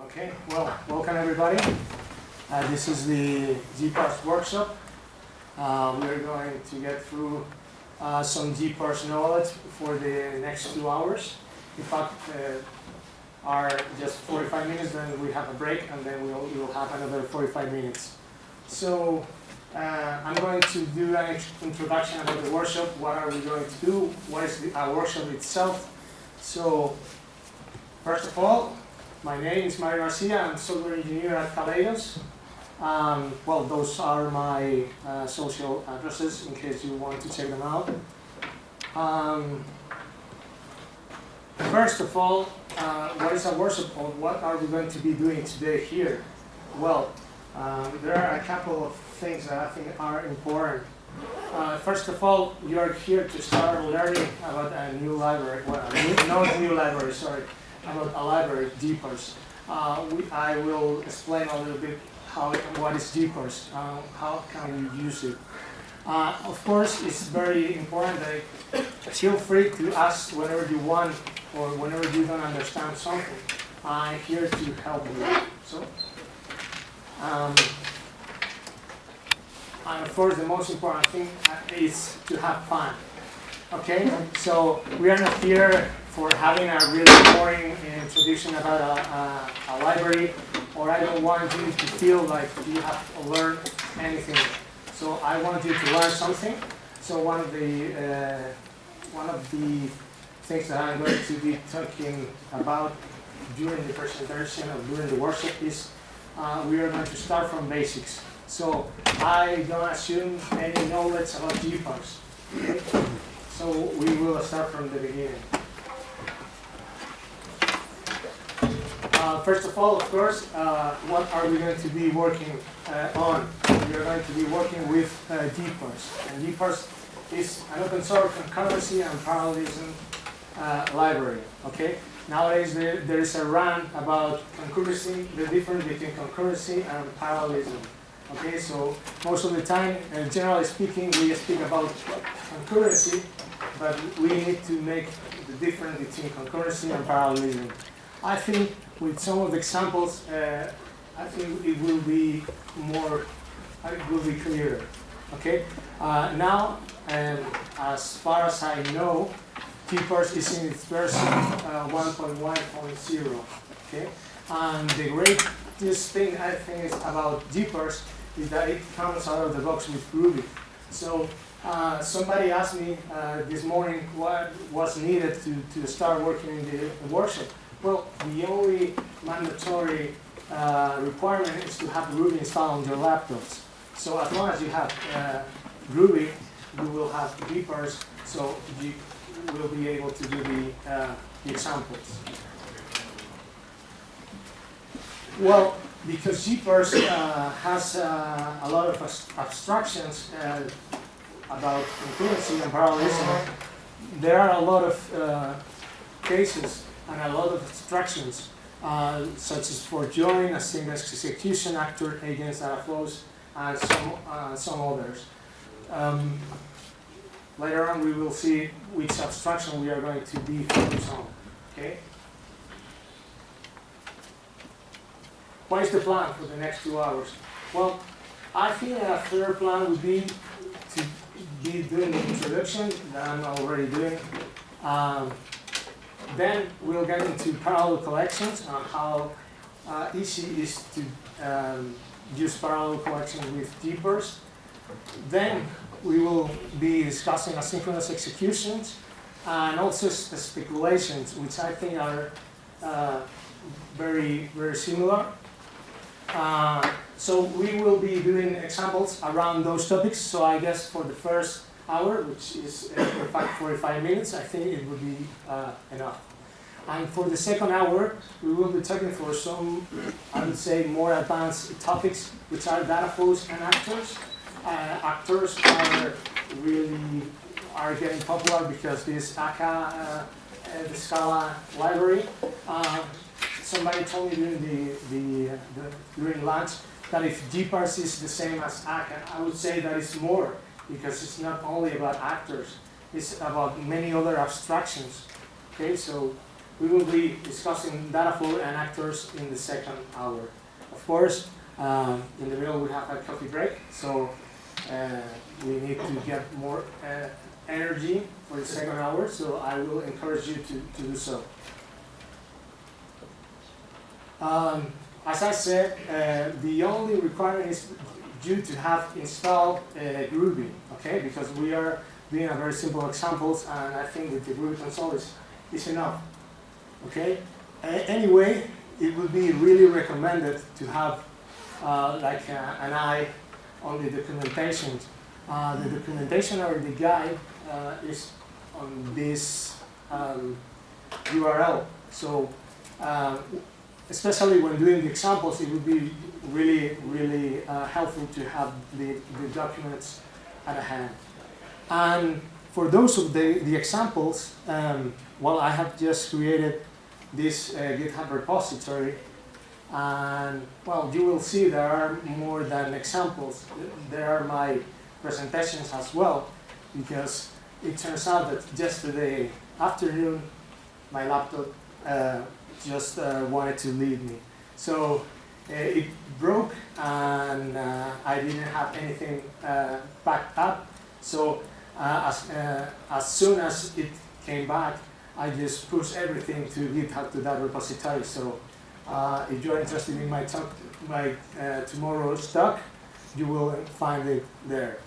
Okay, well, welcome everybody. This is the GPars workshop. We're going to get through some GPars knowledge for the next 2 hours. In fact, are just 45 minutes, then we have a break, and then we will have another 45 minutes. So I'm going to do an introduction about the workshop. What are we going to do? What is our workshop itself? So first of all, my name is GARCÍA. I'm software engineer at Kaleidos. Well, those are my social addresses in case you want to check them out. First of all, what is our workshop, or what are we going to be doing today here? Well, there are a couple of things that I think are important. First of all, you are here to start learning about a new library. Well, not a new library, sorry, about a library, GPars. I will explain a little bit what is GPars, how can you use it. Of course, it's very important that feel free to ask whenever you want or whenever you don't understand something. I'm here to help you. So, and of course, the most important thing is to have fun. Okay, so we are not here for having a really boring introduction about a library, or I don't want you to feel like you have to learn anything. So I want you to learn something. So one of the things that I'm going to be talking about during the presentation or during the workshop is we are going to start from basics. So I don't assume any knowledge about GPars. Okay? So we will start from the beginning. First of all, of course, what are we going to be working on? We are going to be working with GPars. And GPars is an open source concurrency and parallelism library. Okay. Nowadays there is a run about concurrency, the difference between concurrency and parallelism. Okay. So most of the time, generally speaking, we speak about concurrency, but we need to make the difference between concurrency and parallelism. I think with some of the examples, I think it will be clearer. Okay. Now, as far as I know, GPars is in its version 1.1.0. Okay. And the greatest thing I think is about GPars is that it comes out of the box with Groovy. So somebody asked me this morning what was needed to start working in the workshop. Well, the only mandatory requirement is to have Groovy installed on your laptops. So as long as you have Groovy, you will have GPars, so you will be able to do the examples. Well, because GPars has a lot of abstractions about concurrency and parallelism, there are a lot of cases and a lot of abstractions, such as for join, asynchronous execution, actor, agents, Dataflows, and some others. Later on, we will see which abstraction we are going to be focused on. Okay. What is the plan for the next 2 hours? Well, I think a fair plan would be to be doing the introduction that I'm already doing. Then we'll get into parallel collections and how easy it is to use parallel collections with GPars. Then we will be discussing asynchronous executions and also speculations, which I think are very, very similar. So we will be doing examples around those topics. So I guess for the first hour, which is in fact 45 minutes, I think it would be enough. And for the second hour, we will be talking for some, I would say, more advanced topics, which are Dataflows and actors. Actors are getting popular because this aka, the Scala library. Somebody told me during lunch that if GPars is the same as aka, I would say that it's more, because it's not only about actors, it's about many other abstractions. Okay, so we will be discussing Dataflow and actors in the second hour. Of course, in the middle we have a coffee break, so we need to get more energy for the second hour, so I will encourage you to do so. As I said, the only requirement is you to have installed Groovy, okay? Because we are doing a very simple examples, and I think with the Groovy console is enough, okay? Anyway, it would be really recommended to have like an eye on the documentation. The documentation or the guide is on this URL. So, especially when doing the examples, it would be really helpful to have the documents at hand. And for those of the examples, well, I have just created this Github repository, and well, you will see there are more than examples. There are my presentations as well, because it turns out that yesterday afternoon my laptop just wanted to leave me. So it broke, and I didn't have anything backed up. So as soon as it came back, I just pushed everything to GitHub, to that repository. So if you're interested in my tomorrow's talk, you will find it there.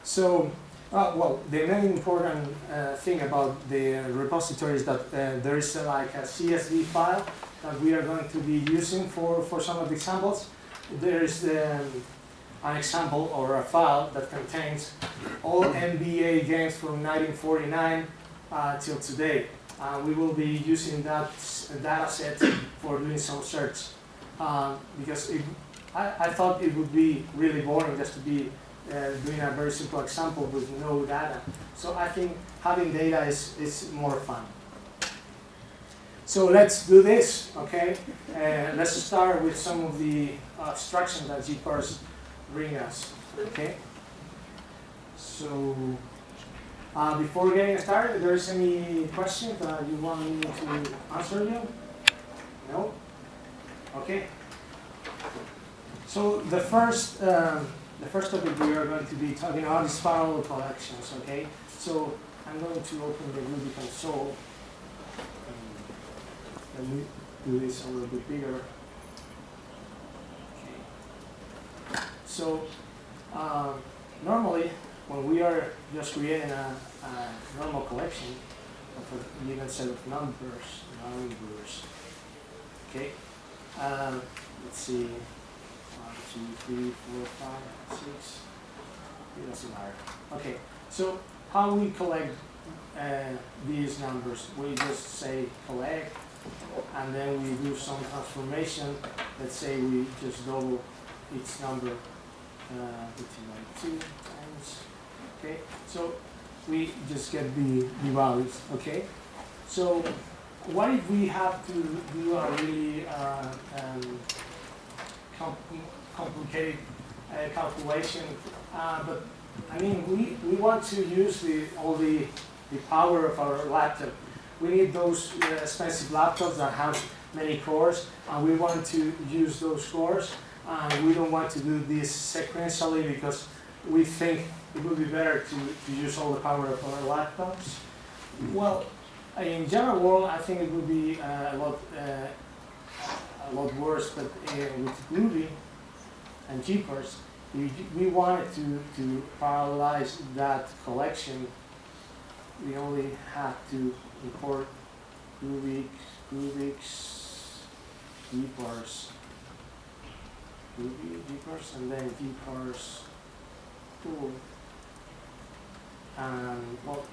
So, well, the main important thing about the repository is that there is like a CSV file that we are going to be using for some of the examples. There is an example or a file that contains all NBA games from 1949 till today. We will be using that data set for doing some search, because I thought it would be really boring just to be doing a very simple example with no data. So I think having data is more fun. So let's do this, okay? Let's start with some of the abstractions that GPars bring us, okay? So before getting started, if there's any questions that you want me to answer you? No? Okay. So the first topic we are going to be talking about is parallel collections, okay? So I'm going to open the Groovy console. Let me do this a little bit bigger. Okay. So normally, when we are just creating a normal collection of a given set of numbers, okay? Let's see, 1, 2, 3, 4, 5, 6. It doesn't matter. Okay. So how we collect these numbers? We just say collect, and then we do some transformation. Let's say we just double each number by 2 times. Okay. So we just get the values. Okay. So what if we have to do a really complicated calculation, but I mean we want to use all the power of our laptop. We need those expensive laptops that have many cores, and we want to use those cores, and we don't want to do this sequentially because we think it would be better to use all the power of our laptops. Well, in general world, I think it would be a lot worse, but with Groovy and GPars, we wanted to parallelize that collection. We only have to import GPars, and then GPars tool, and well,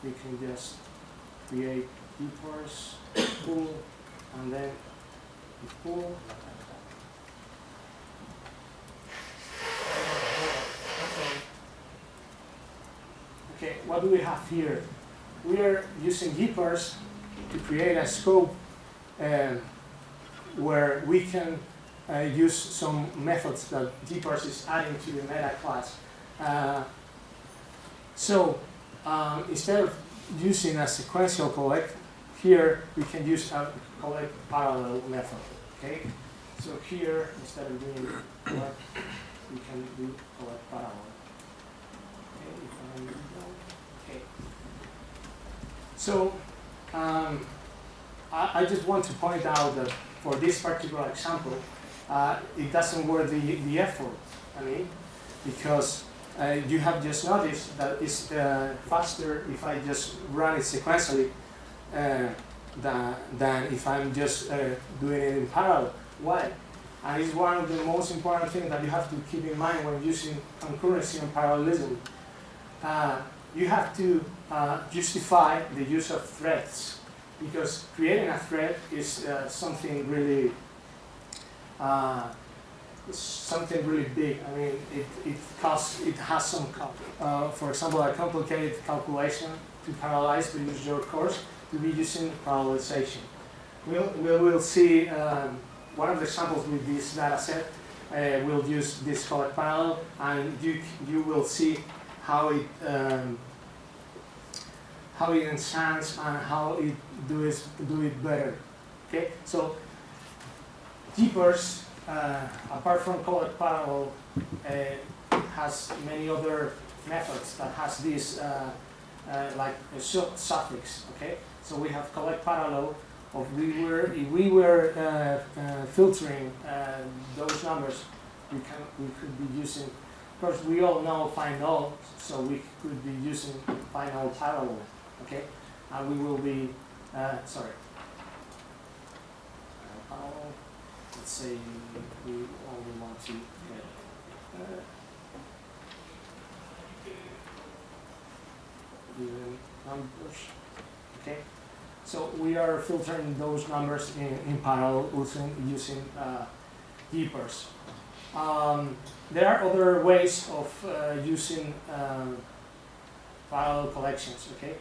we can just create GPars pool, and then the pool. Okay, what do we have here? We are using GPars to create a scope where we can use some methods that GPars is adding to the meta class. So instead of using a sequential here we can use a collect parallel method. Okay, so here instead of doing collect, we can do collect parallel. Okay, if I okay. So I just want to point out that for this particular example, it doesn't worth the effort. I mean, because you have just noticed that it's faster if I just run it sequentially than if I'm just doing it in parallel. Why? And it's one of the most important things that you have to keep in mind when using concurrency and parallelism. You have to justify the use of threads, because creating a thread is something really big. I mean, it has some, for example, a complicated calculation to parallelize to use your course to be using parallelization. We'll see one of the examples with this data set. We'll use this collect parallel, and you will see how it enhances and how it do it better. Okay, so GPars, apart from collect parallel, has many other methods that has this like a suffix. Okay, so we have collect parallel. If we were filtering those numbers, we could be using. Of course, we all know find all, so we could be using find all parallel. Okay, and we will be sorry. Let's say we only want to get even numbers. Okay, so we are filtering those numbers in parallel using GPars. There are other ways of using parallel collections. Okay,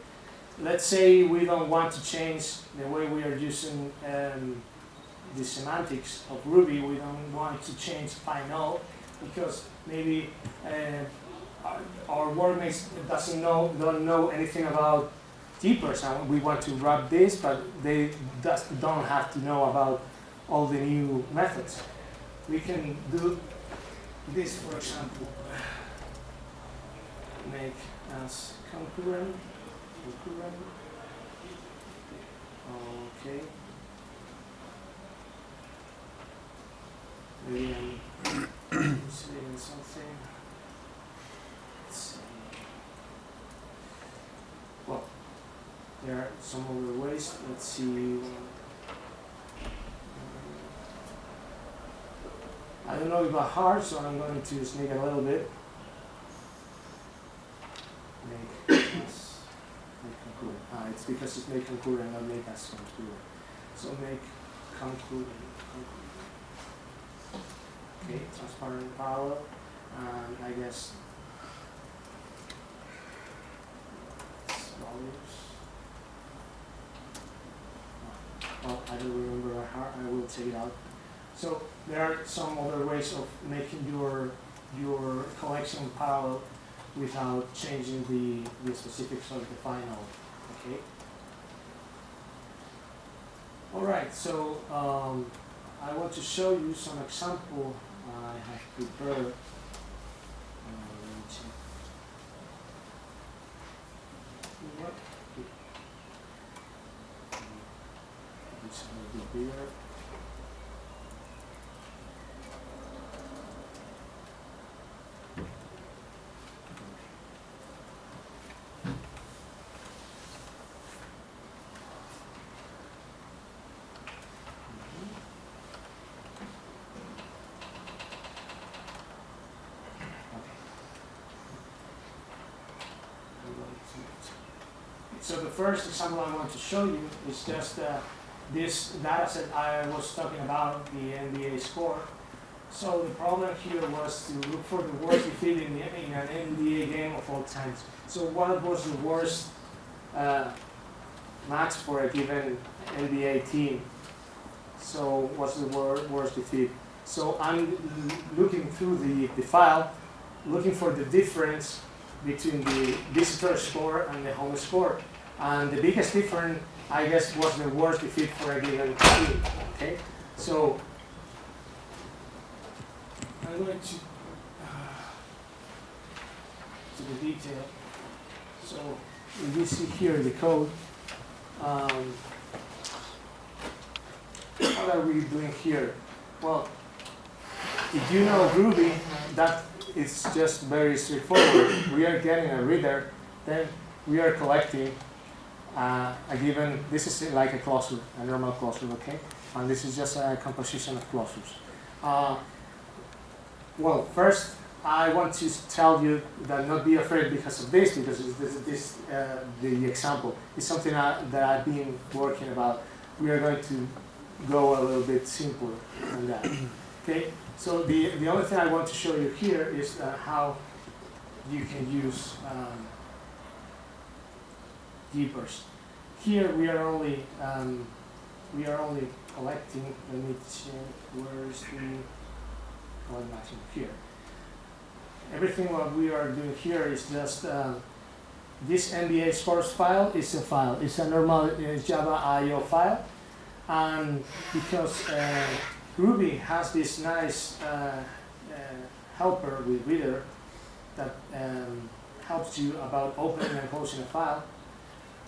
let's say we don't want to change the way we are using the semantics of Ruby. We don't want to change find all because maybe our workmates don't know anything about GPars, and we want to wrap this, but they don't have to know about all the new methods. We can do this, for example, make as concurrent. Okay. Maybe I'm saving something. Let's see. Well, there are some other ways. Let's see. I don't know about hard, so I'm going to sneak a little bit. Make concurrent. It's because it's make concurrent, not make as concurrent. So make concurrent. Okay, transparent parallel, and I guess values. Well, I don't remember by heart. I will take it out. So there are some other ways of making your collection parallel without changing the specifics of the final. Okay. All right. So I want to show you some example I have prepared. It's a little bit bigger. So the first example I want to show you is just this data set I was talking about, the NBA score. So the problem here was to look for the worst defeat in an NBA game of all times. So what was the worst match for a given NBA team? So what's the worst defeat? So I'm looking through the file, looking for the difference between the visitor score and the home score. And the biggest difference I guess, was the worst fit for a given team. Okay, so I'm going to the detail. So if you see here the code, what are we doing here? Well, if you know Groovy, that is just very straightforward. We are getting a reader, then we are collecting a given, this is like a cluster, a normal cluster, okay? And this is just a composition of clusters. Well, first, I want to tell you that not be afraid because of this, because the example is something that I've been working about. We are going to go a little bit simpler than that. Okay, so the only thing I want to show you here is how you can use GPars. Here we are only collecting. Let me check. Where is the color matching here? Everything what we are doing here is just this NBA source file is a file. It's a normal Java IO file, and because Groovy has this nice helper with reader that helps you about opening and closing a file,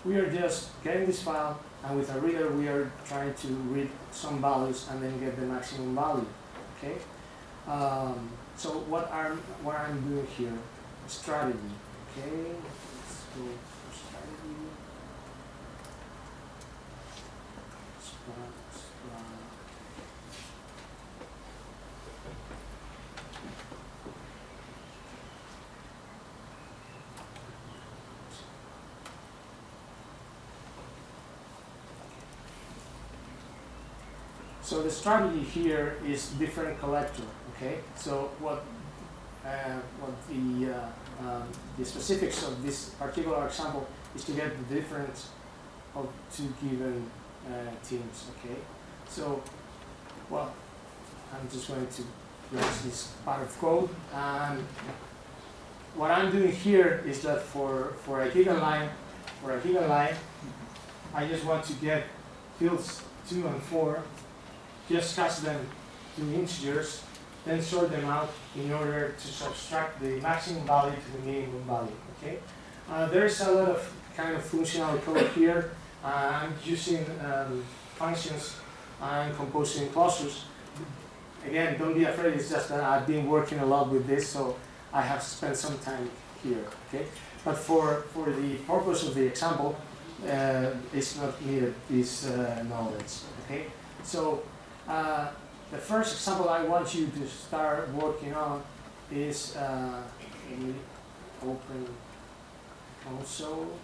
we are just getting this file, and with a reader we are trying to read some values and then get the maximum value. Okay. So what I'm doing here, strategy. Okay, let's go for strategy. So the strategy here is different collector. Okay, so what the specifics of this particular example is to get the difference of two given teams. Okay, so well, I'm just going to write this part of code, and what I'm doing here is that for a given line, I just want to get fields 2 and 4, just cast them to integers, then sort them out in order to subtract the maximum value to the minimum value. Okay, there's a lot of kind of functional code here. I'm using functions and composing clusters. Again, don't be afraid. It's just that I've been working a lot with this, so I have spent some time here. Okay, but for the purpose of the example, it's not needed this knowledge. Okay, so. The first example I want you to start working on is let me open console.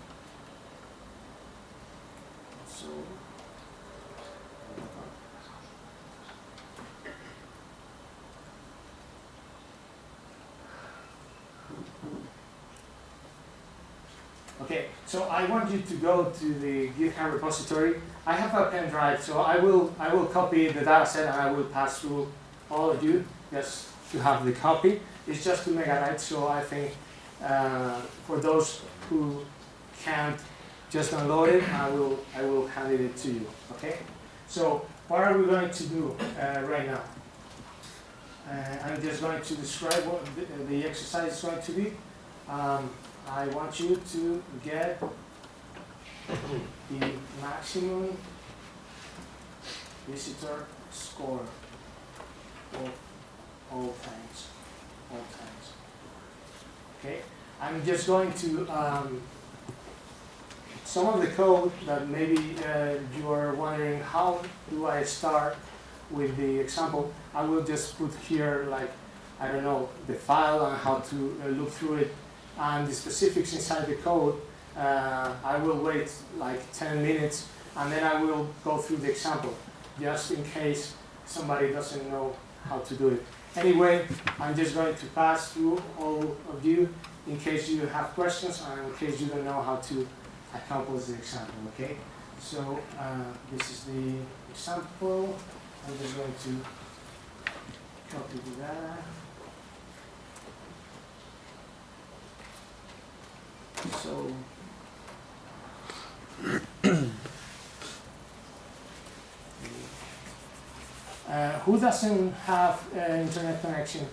Okay, so I want you to go to the Github Repository. I have a pen drive, so I will copy the data set and I will pass through all of you just to have the copy. It's just 2 megabytes, so I think for those who can't just download it, I will hand it to you. Okay. So what are we going to do right now? I'm just going to describe what the exercise is going to be. I want you to get the maximum visitor score of all times. Okay, I'm just going to some of the code that maybe you are wondering how do I start with the example. I will just put here, like, I don't know, the file and how to look through it. And the specifics inside the code, I will wait like 10 minutes and then I will go through the example, just in case somebody doesn't know how to do it. Anyway, I'm just going to pass through all of you in case you have questions and in case you don't know how to accomplish the example, okay? So this is the example. I'm just going to copy the data. So Who doesn't have internet connection?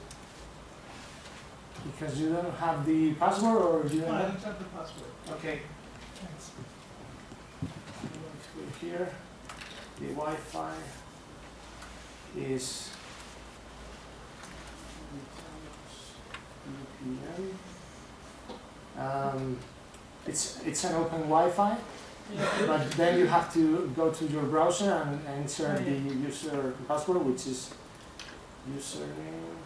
Because you don't have the password, or you don't I have? don't have the password. Okay. Thanks. I'm going to go here. The Wi-Fi is VPN. It's an open Wi-Fi, but then you have to go to your browser and insert the user password, which is username.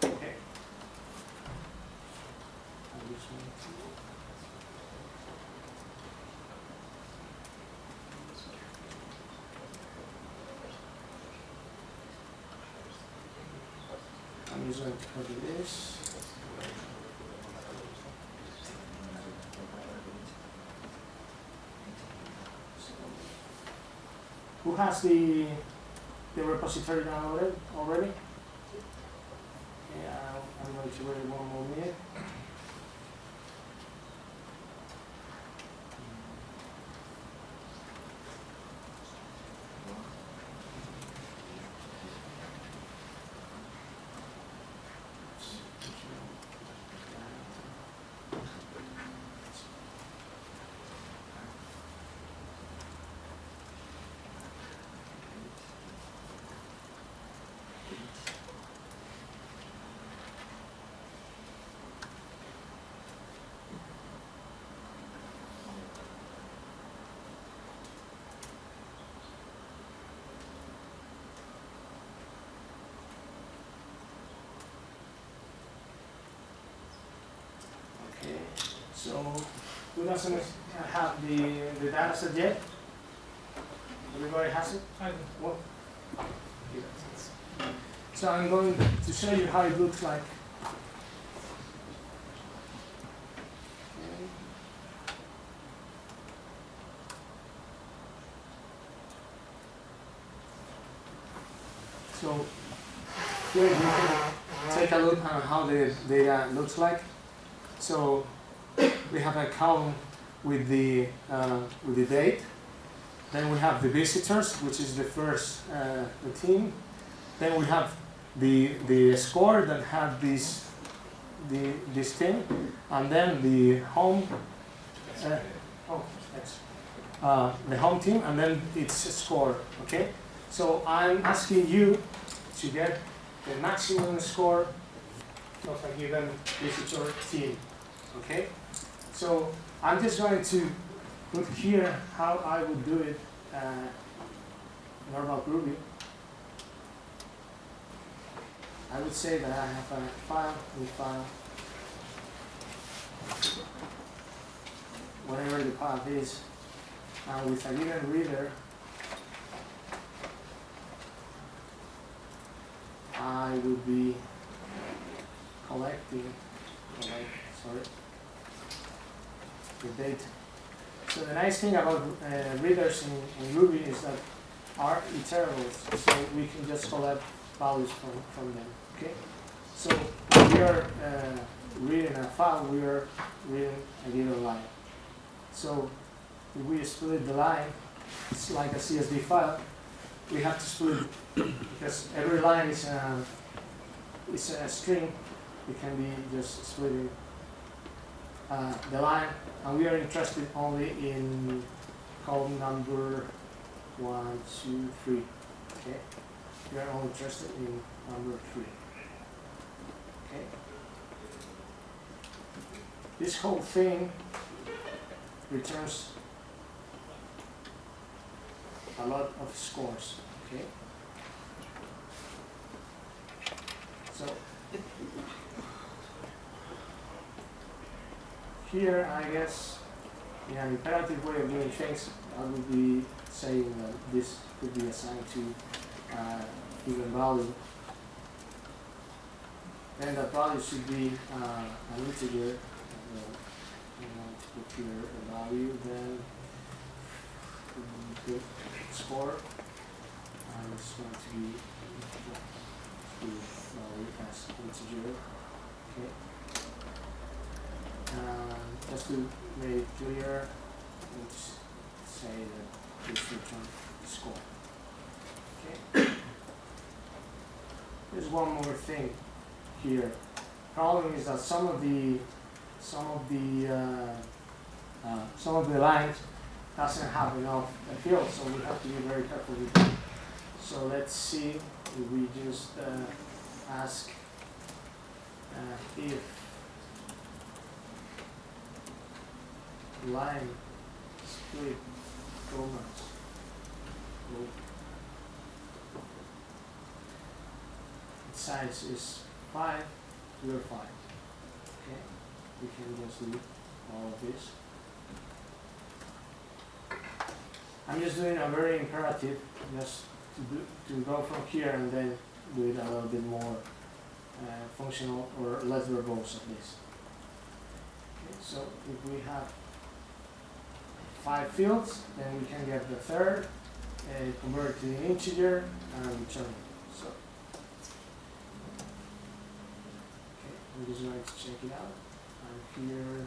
Okay. I'm just going to copy this. Who has the repository downloaded already? Yeah, I'm going to wait 1 more minute. Okay, so who doesn't have the data set yet? Everybody has it? I don't. What? So I'm going to show you how it looks like. Okay. So here you can take a look at how the data looks like. So we have a column with the date. Then we have the visitors, which is the first the team. Then we have the score that have this thing, and then the home. The home team, and then it's a score. Okay. So I'm asking you to get the maximum score of a given visitor team. Okay. So I'm just going to put here how I would do it normal Groovy. I would say that I have a file, new file, whatever the path is, and with a given reader, I would be collecting the data. So the nice thing about readers in Ruby is that are iterables, so we can just collect values from them. Okay. So when we are reading a file, we are reading a given line. So if we split the line, it's like a CSV file. We have to split because every line is a string. It can be just splitting the line, and we are interested only in column number 1, 2, 3. Okay, we are only interested in number 3. Okay, this whole thing returns a lot of scores. Okay, so here, I guess, in an imperative way of doing things, I would be saying that this could be assigned to given value. Then that value should be an integer. I'm going to put here a value, then the score. and it's going to be as integer. Okay. Just to make it clear, let's say that this return score. Okay. There's one more thing here. Problem is that some of the lines doesn't have enough fields, so we have to be very careful with that. So let's see if we just ask if line split commas its size is 5, we are fine. Okay, we can just do all of this. I'm just doing a very imperative, just to go from here and then do it a little bit more functional or less verbose at least. Okay, so if we have 5 fields, then we can get the third, convert it to an integer, and return it. So, okay, I'm just going to check it out. I'm here.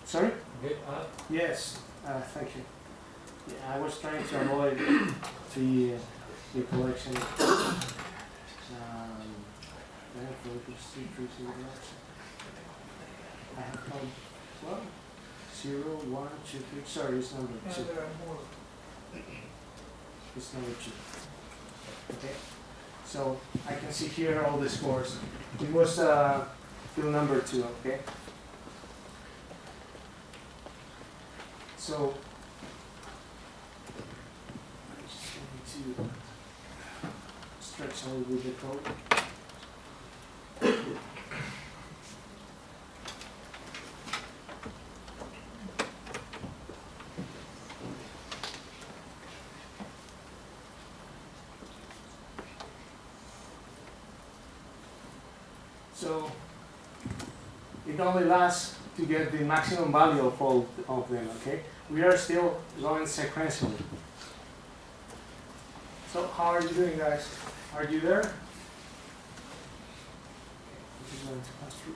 Sorry? Yes, thank you. Yeah, I was trying to avoid the collection. I have called, well, 0, 1, 2, 3. Sorry, it's number 2. It's number 2. Okay. So I can see here all the scores. It was field number 2. Okay. So I'm just going to stretch a little bit the code. So it only lasts to get the maximum value of all of them, okay? We are still going sequentially. So how are you doing, guys? Are you there? Okay, this is going to pass through.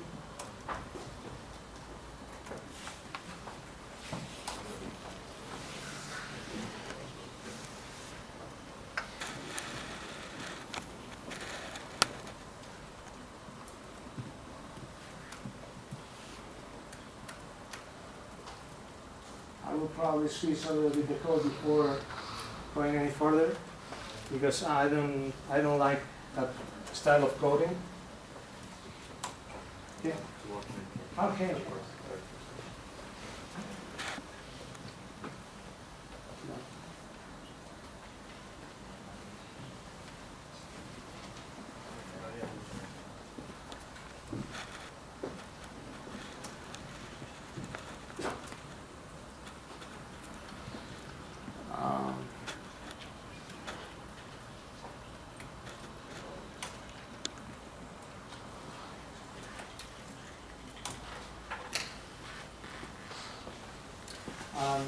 I will probably squeeze a little bit the code before going any further, because I don't like that style of coding. Yeah. Okay.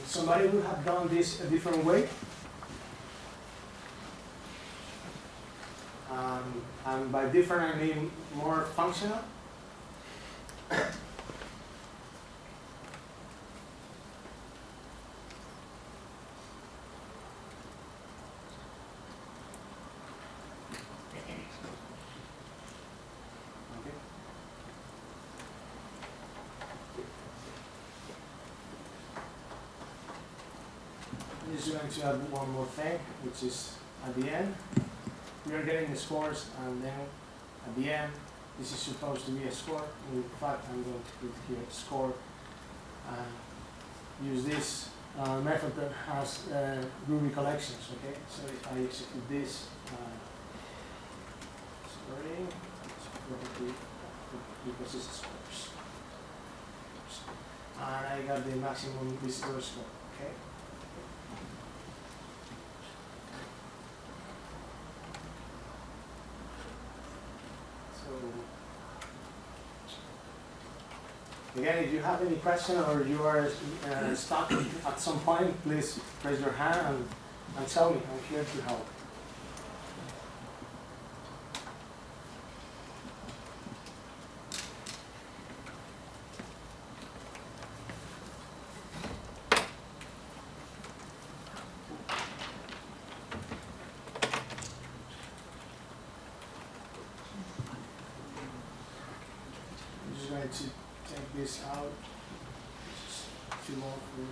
Somebody would have done this a different way. And by different, I mean more functional. I'm just going to add one more thing, which is at the end. We are getting the scores, and then at the end, this is supposed to be a score. In fact, I'm going to put here score and use this method that has Groovy collections. Okay, so if I execute this, sorry, because it's scores, and I got the maximum visitor score. Okay. Again, if you have any question or you are stuck at some point, please raise your hand and tell me. I'm here to help. I'm just going to take this out. It's too long for it.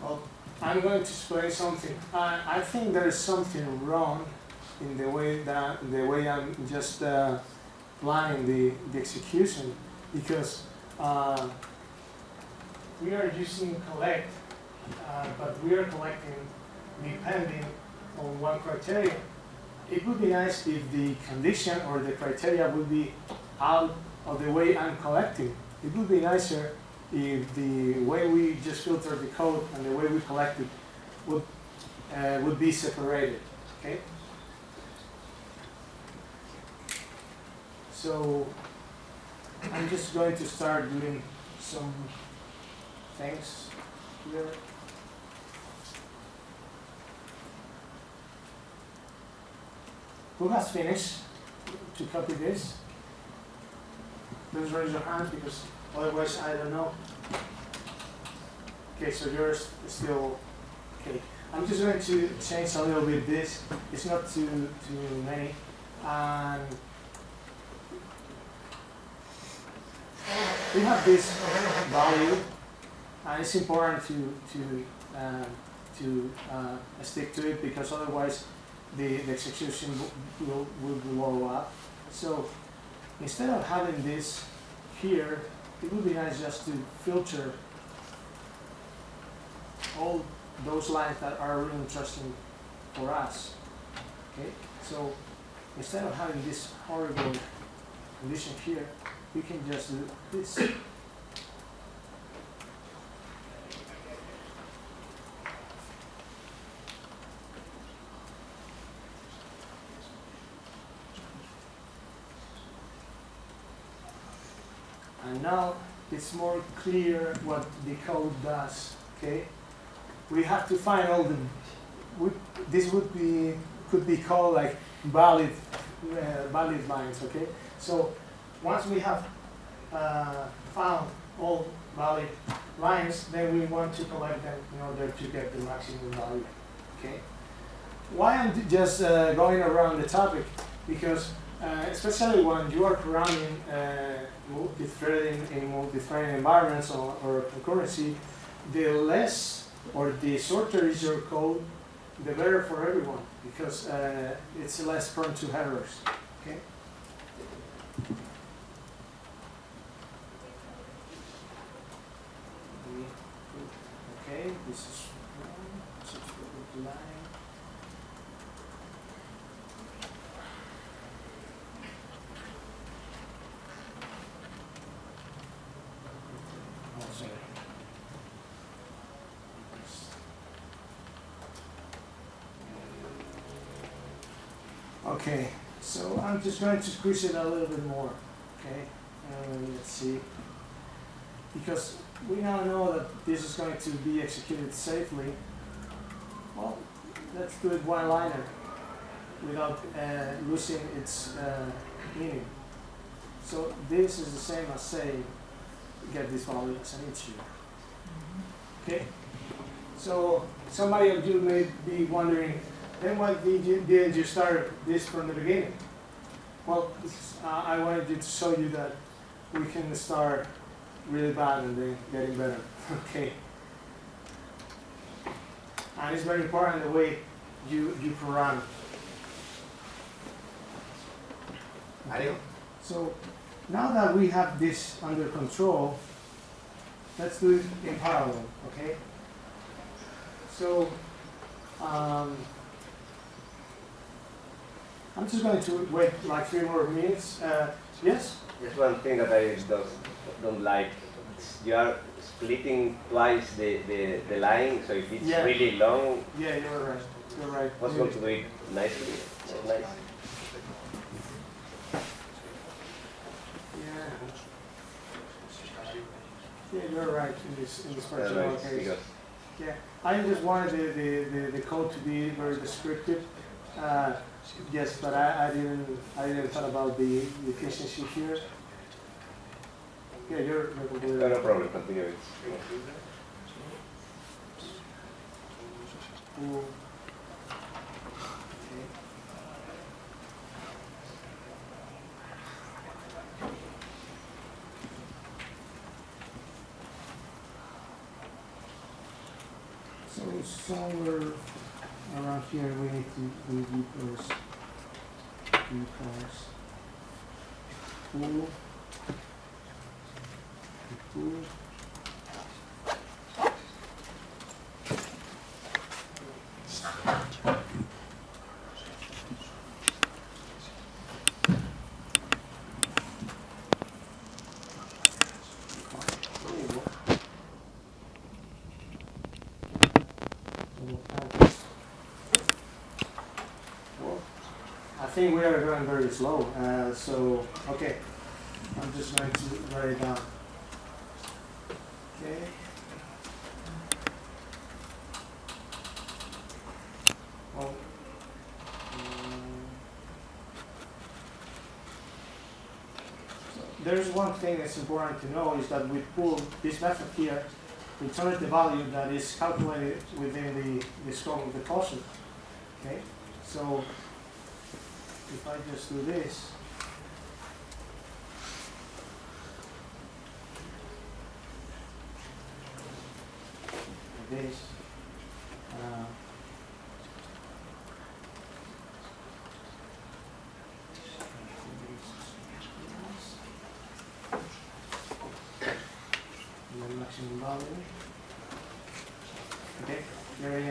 Well, I'm going to explain something. I think there is something wrong in the way I'm just planning the execution, because we are using collect, but we are collecting depending on one criteria. It would be nice if the condition or the criteria would be out of the way I'm collecting. It would be nicer if the way we just filter the code and the way we collect it would be separated. Okay. So I'm just going to start doing some things here. Who has finished to copy this? Please raise your hand, because otherwise I don't know. Okay, so yours is still okay. I'm just going to change a little bit this. It's not too many. And we have this value, and it's important to stick to it, because otherwise the execution will blow up. So instead of having this here, it would be nice just to filter all those lines that are really interesting for us. Okay, so instead of having this horrible condition here, we can just do this. And now it's more clear what the code does. Okay, we have to find all the. This could be called like valid lines. Okay, so once we have found all valid lines, then we want to collect them in order to get the maximum value. Okay. Why I'm just going around the topic? Because especially when you are running multi-threading in multi-threading environments or concurrency, the less or the shorter is your code, the better for everyone, because it's less prone to errors. Okay. Okay, this is one, subscript line. Oh, sorry. Okay, so I'm just going to squeeze it a little bit more, okay? Let's see. Because we now know that this is going to be executed safely. Well, let's do it one-liner without losing its meaning. So this is the same as saying get this value as an integer. Okay? So somebody of you may be wondering, then why didn't you start this from the beginning? Well, I wanted to show you that we can start really bad and then getting better. Okay. And it's very important the way you program. Okay. So now that we have this under control, let's do it in parallel. Okay. So I'm just going to wait like 3 more minutes. Yes? There's one thing that I don't like. You are splitting twice the line, so if it's really long. Yeah, you're right. You're right. What's going to do it nicely? Nice. Yeah, you're right in this particular case. Yeah, I just wanted the code to be very descriptive. Yes, but I didn't thought about the efficiency here. Yeah, you're completely No problem. Continue. Cool. So somewhere around here we need to do GPars. Cool. Cool. I think we are going very slow, so okay, I'm just going to write it down. Okay. Well, so there's one thing that's important to know is that we pull this method here, returns the value that is calculated within the scope of the cluster. Okay, so if I just do this, like this, and then maximum value. Okay, you're in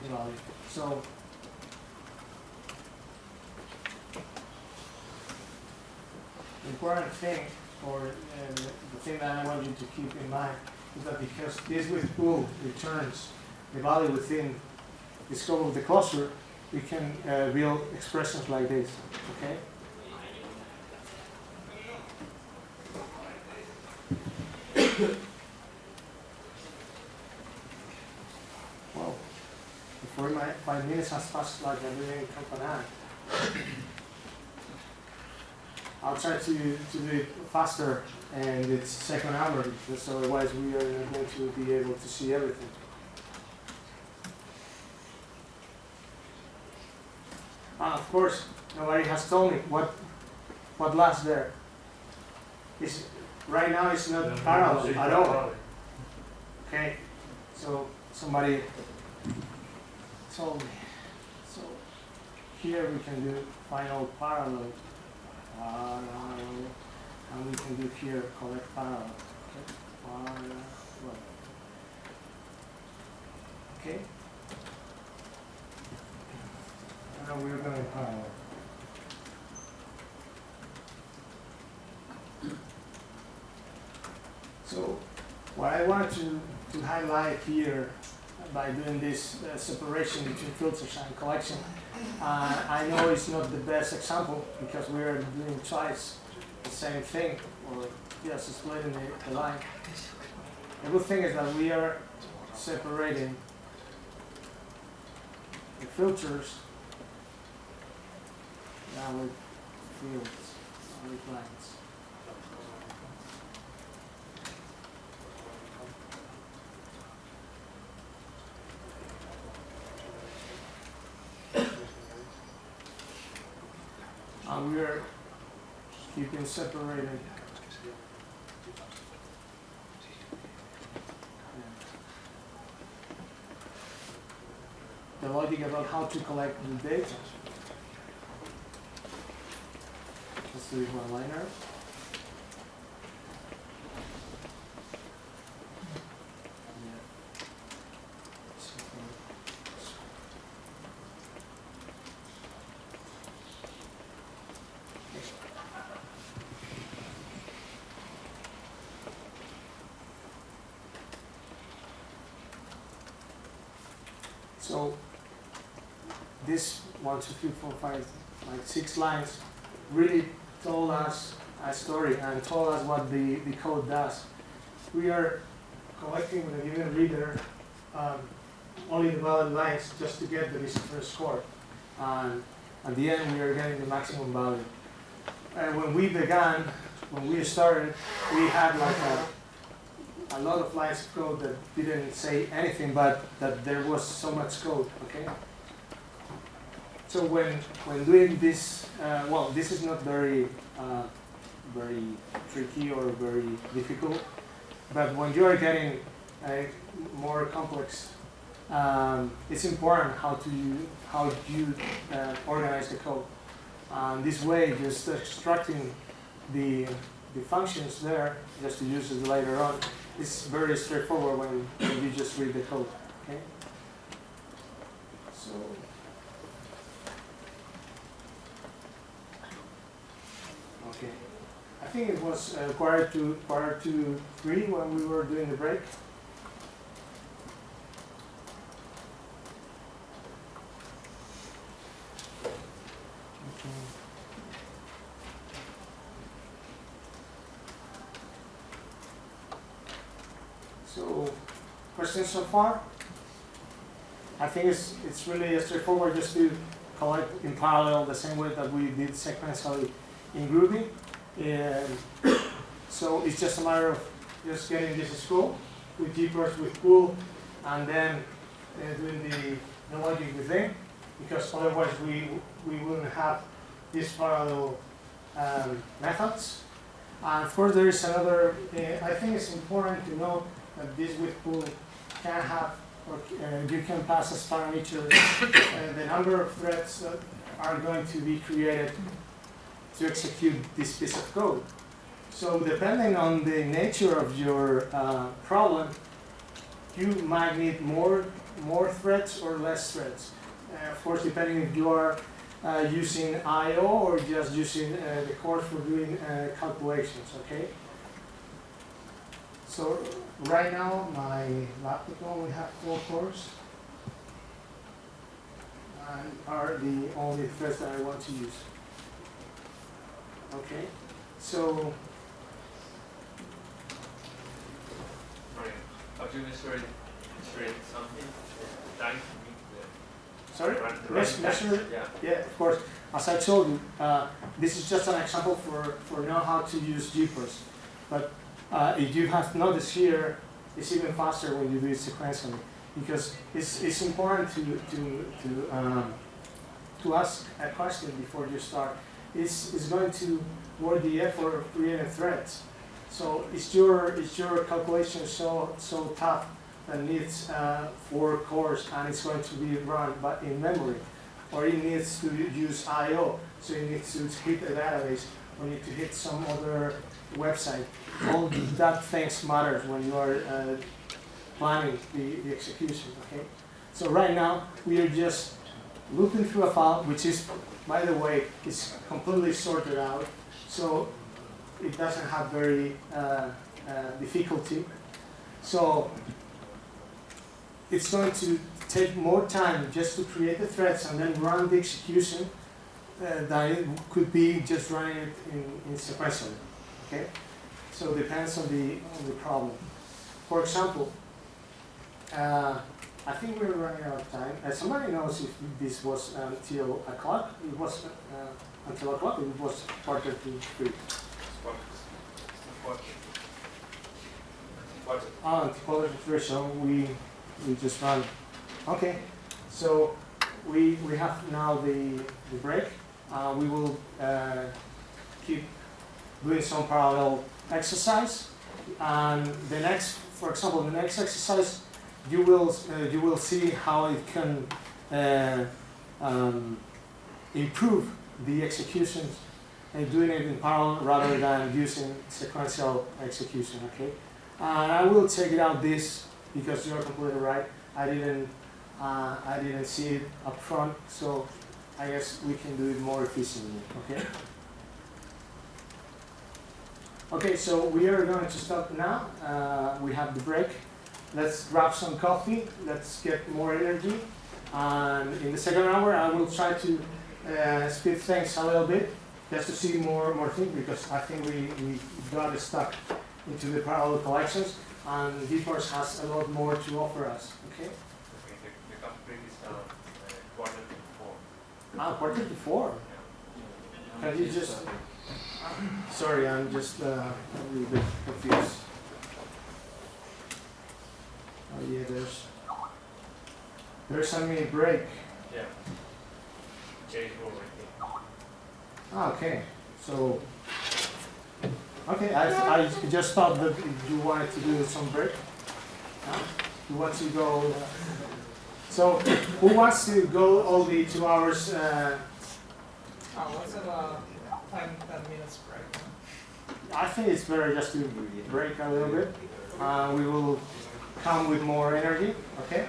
the value. So the important thing, or the thing that I want you to keep in mind, is that because this with pool returns the value within the scope of the cluster, we can build expressions like this. Okay. Well, before my 5 minutes has passed like I didn't count an eye. I'll try to do it faster and it's second hour, because otherwise we are not going to be able to see everything. Of course, nobody has told me what last there. Right now it's not parallel at all. Okay, so somebody told me. So here we can do final parallel. And we can do here collect parallel. Okay. okay? Now we're going to parallel. So what I wanted to highlight here by doing this separation between filters and collection, I know it's not the best example because we are doing twice the same thing, or just splitting the line. The good thing is that we are separating the filters now with fields, not with lines. And we are keeping separated. The logic about how to collect the data. Let's do one liner. So this 1, 2, 3, 4, 5, like 6 lines really told us a story and told us what the code does. We are collecting with a given reader only the valid lines just to get the visitor score. And at the end, we are getting the maximum value. And when we started, we had like a lot of lines of code that didn't say anything, but that there was so much code, okay? So when doing this, well, this is not very tricky or very difficult, but when you are getting more complex, it's important how you organize the code. This way, just extracting the functions there, just to use it later on, is very straightforward when you just read the code. Okay. So. Okay. I think it was quarter to 3 when we were doing the break. So, questions so far? I think it's really straightforward just to collect in parallel the same way that we did sequentially in Groovy. So it's just a matter of just getting this school with GPars with pool, and then doing the logic within, because otherwise we wouldn't have these parallel methods. And of course, there is another. I think it's important to know that this with pool can have, or you can pass as parameter the number of threads that are going to be created to execute this piece of code. So depending on the nature of your problem, you might need more threads or less threads. Of course, depending if you are using I/O or just using the core for doing calculations. Okay. So right now, my laptop only has 4 cores, and are the only threads that I want to use. Okay, so. Sorry, how do you measure something? Time to meet the. Sorry? Measure? Yeah, of course. As I told you, this is just an example for know how to use GPars. But if you have noticed here, it's even faster when you do it sequentially, because it's important to ask a question before you start. It's going to worth the effort of creating threads. So is your calculation so tough that needs 4 cores and it's going to be run but in memory, or it needs to use I/O, so it needs to hit a database, or need to hit some other website. All that things matters when you are planning the execution. Okay, So right now, we are just looping through a file, which is, by the way, is completely sorted out. So it doesn't have very difficulty. So it's going to take more time just to create the threads and then run the execution than it could be just running it in sequentially. Okay? So it depends on the problem. For example, I think we're running out of time. Somebody knows if this was until o'clock? It was until o'clock, it was 4:33. Until 4:33, so we just run. Okay, so we have now the break. We will keep doing some parallel exercise. And the next, for example, the next exercise, you will see how it can improve the executions and doing it in parallel rather than using sequential execution. Okay, and I will check it out this because you're completely right. I didn't see it up front, so I guess we can do it more efficiently. Okay. Okay, so we are going to stop now. We have the break. Let's grab some coffee. Let's get more energy. And in the second hour, I will try to speed things a little bit, just to see more things, because I think we got stuck into the parallel collections, and GPars has a lot more to offer us. Okay. The coffee break is 4:45. 4:45. Can you just? Sorry, I'm just a little bit confused. Oh yeah, there's a mini break. Yeah. Change over here. Okay, so okay, I just thought that you wanted to do some break. You want to go? So who wants to go all the 2 hours? Let's have a 10 minutes break. I think it's better just to break a little bit. We will come with more energy. Okay.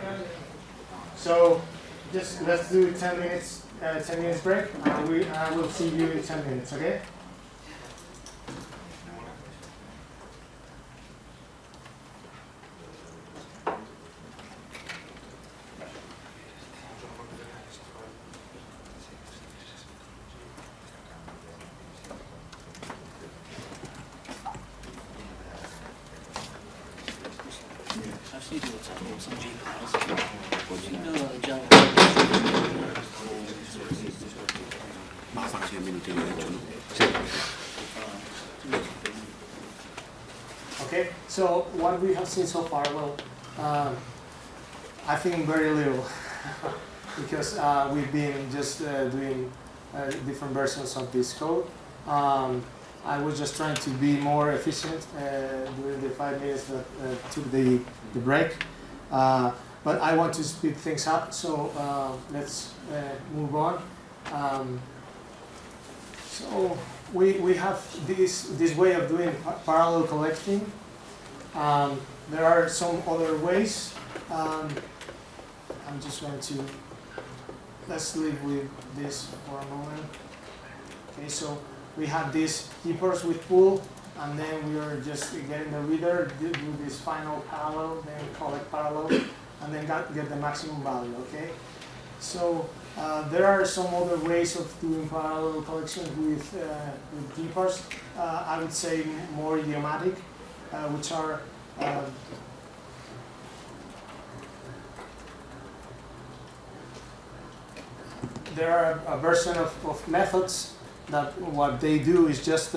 So just let's do 10 minutes. 10 minutes break. I will see you in 10 minutes. Okay. Actually, do some GPars. What do you know Java? Okay, so what we have seen so far, well, I think very little, because we've been just doing different versions of this code. I was just trying to be more efficient during the 5 minutes that took the break. But I want to speed things up, so let's move on. So we have this way of doing parallel collecting. There are some other ways. I'm just going to, let's live with this for a moment. Okay, so we have this GPars with pool, and then we are just getting the reader, do this final parallel, then collect parallel, and then get the maximum value, okay? So there are some other ways of doing parallel collection with GPars. I would say more idiomatic, which are there are a version of methods that what they do is just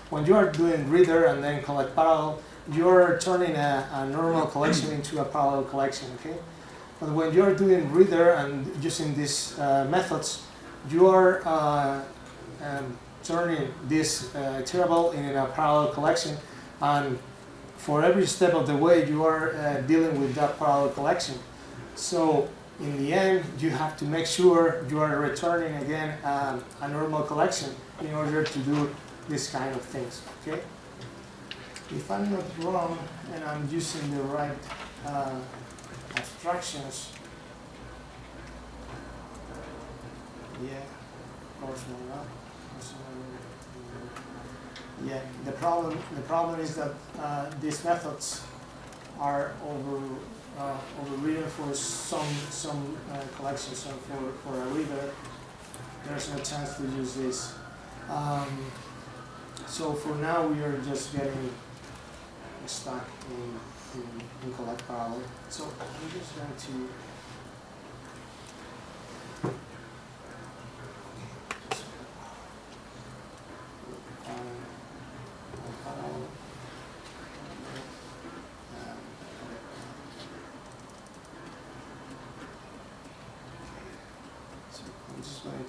when you are doing reader and then collect parallel, you are turning a normal collection into a parallel collection, okay? But when you are doing reader and using these methods, you are turning this iterable in a parallel collection, and for every step of the way you are dealing with that parallel collection. So in the end, you have to make sure you are returning again a normal collection in order to do this kind of things, okay? If I'm not wrong and I'm using the right abstractions, Yeah, of course not. Yeah, the problem is that these methods are overridden for some collections. So for a reader, there's no chance to use this. So for now, we are just getting stuck in collect parallel. So I'm just going to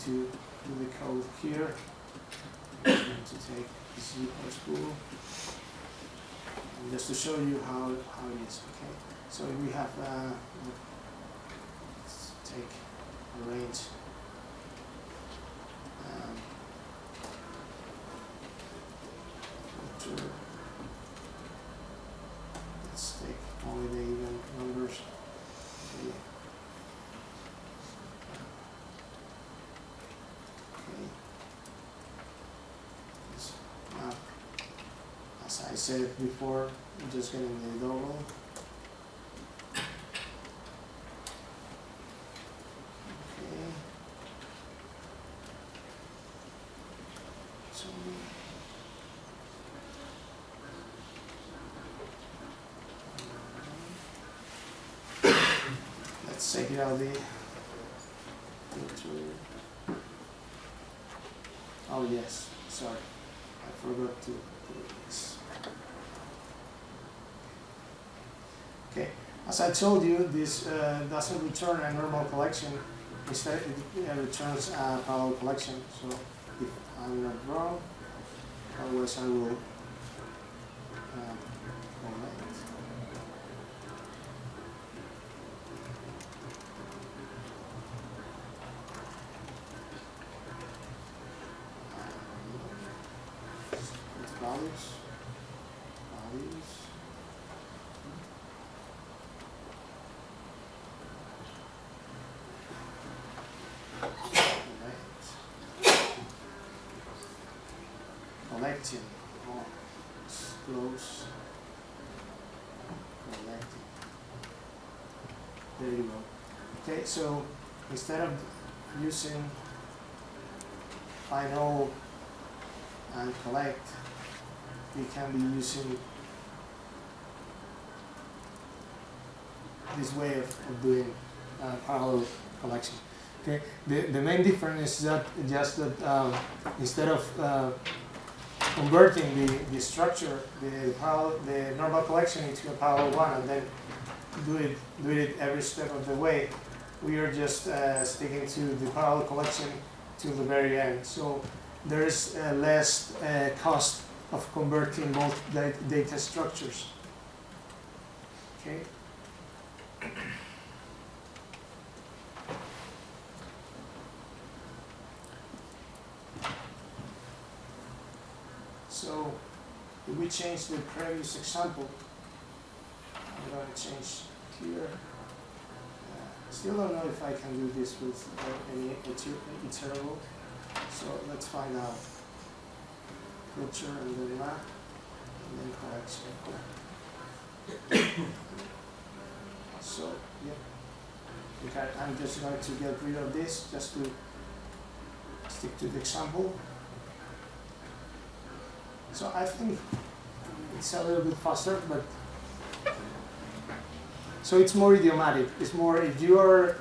to do the code here. I'm going to take this GPars spool, and just to show you how it is. Okay, so we have let's take a range. Let's take only the even numbers. Okay. As I said before, I'm just getting the double. Okay. So let's check it out. Oh yes, sorry, I forgot to do this. Okay, as I told you, this doesn't return a normal collection. Instead, it returns a parallel collection. So if I'm not wrong, otherwise I will collect. Values. Collecting. Oh, it's close. Collecting. There you go. Okay, so instead of using find all and collect, we can be using this way of doing parallel collection. Okay, the main difference is that just that instead of converting the structure, the normal collection into a parallel one, and then do it every step of the way, we are just sticking to the parallel collection till the very end. So there is less cost of converting both data structures. Okay. So if we change the previous example, I'm going to change here. Still don't know if I can do this with any iterable. So let's find out. Filter and then map, and then collection. So, yeah. Okay, I'm just going to get rid of this just to stick to the example. So I think it's a little bit faster, but so it's more idiomatic. It's more if you are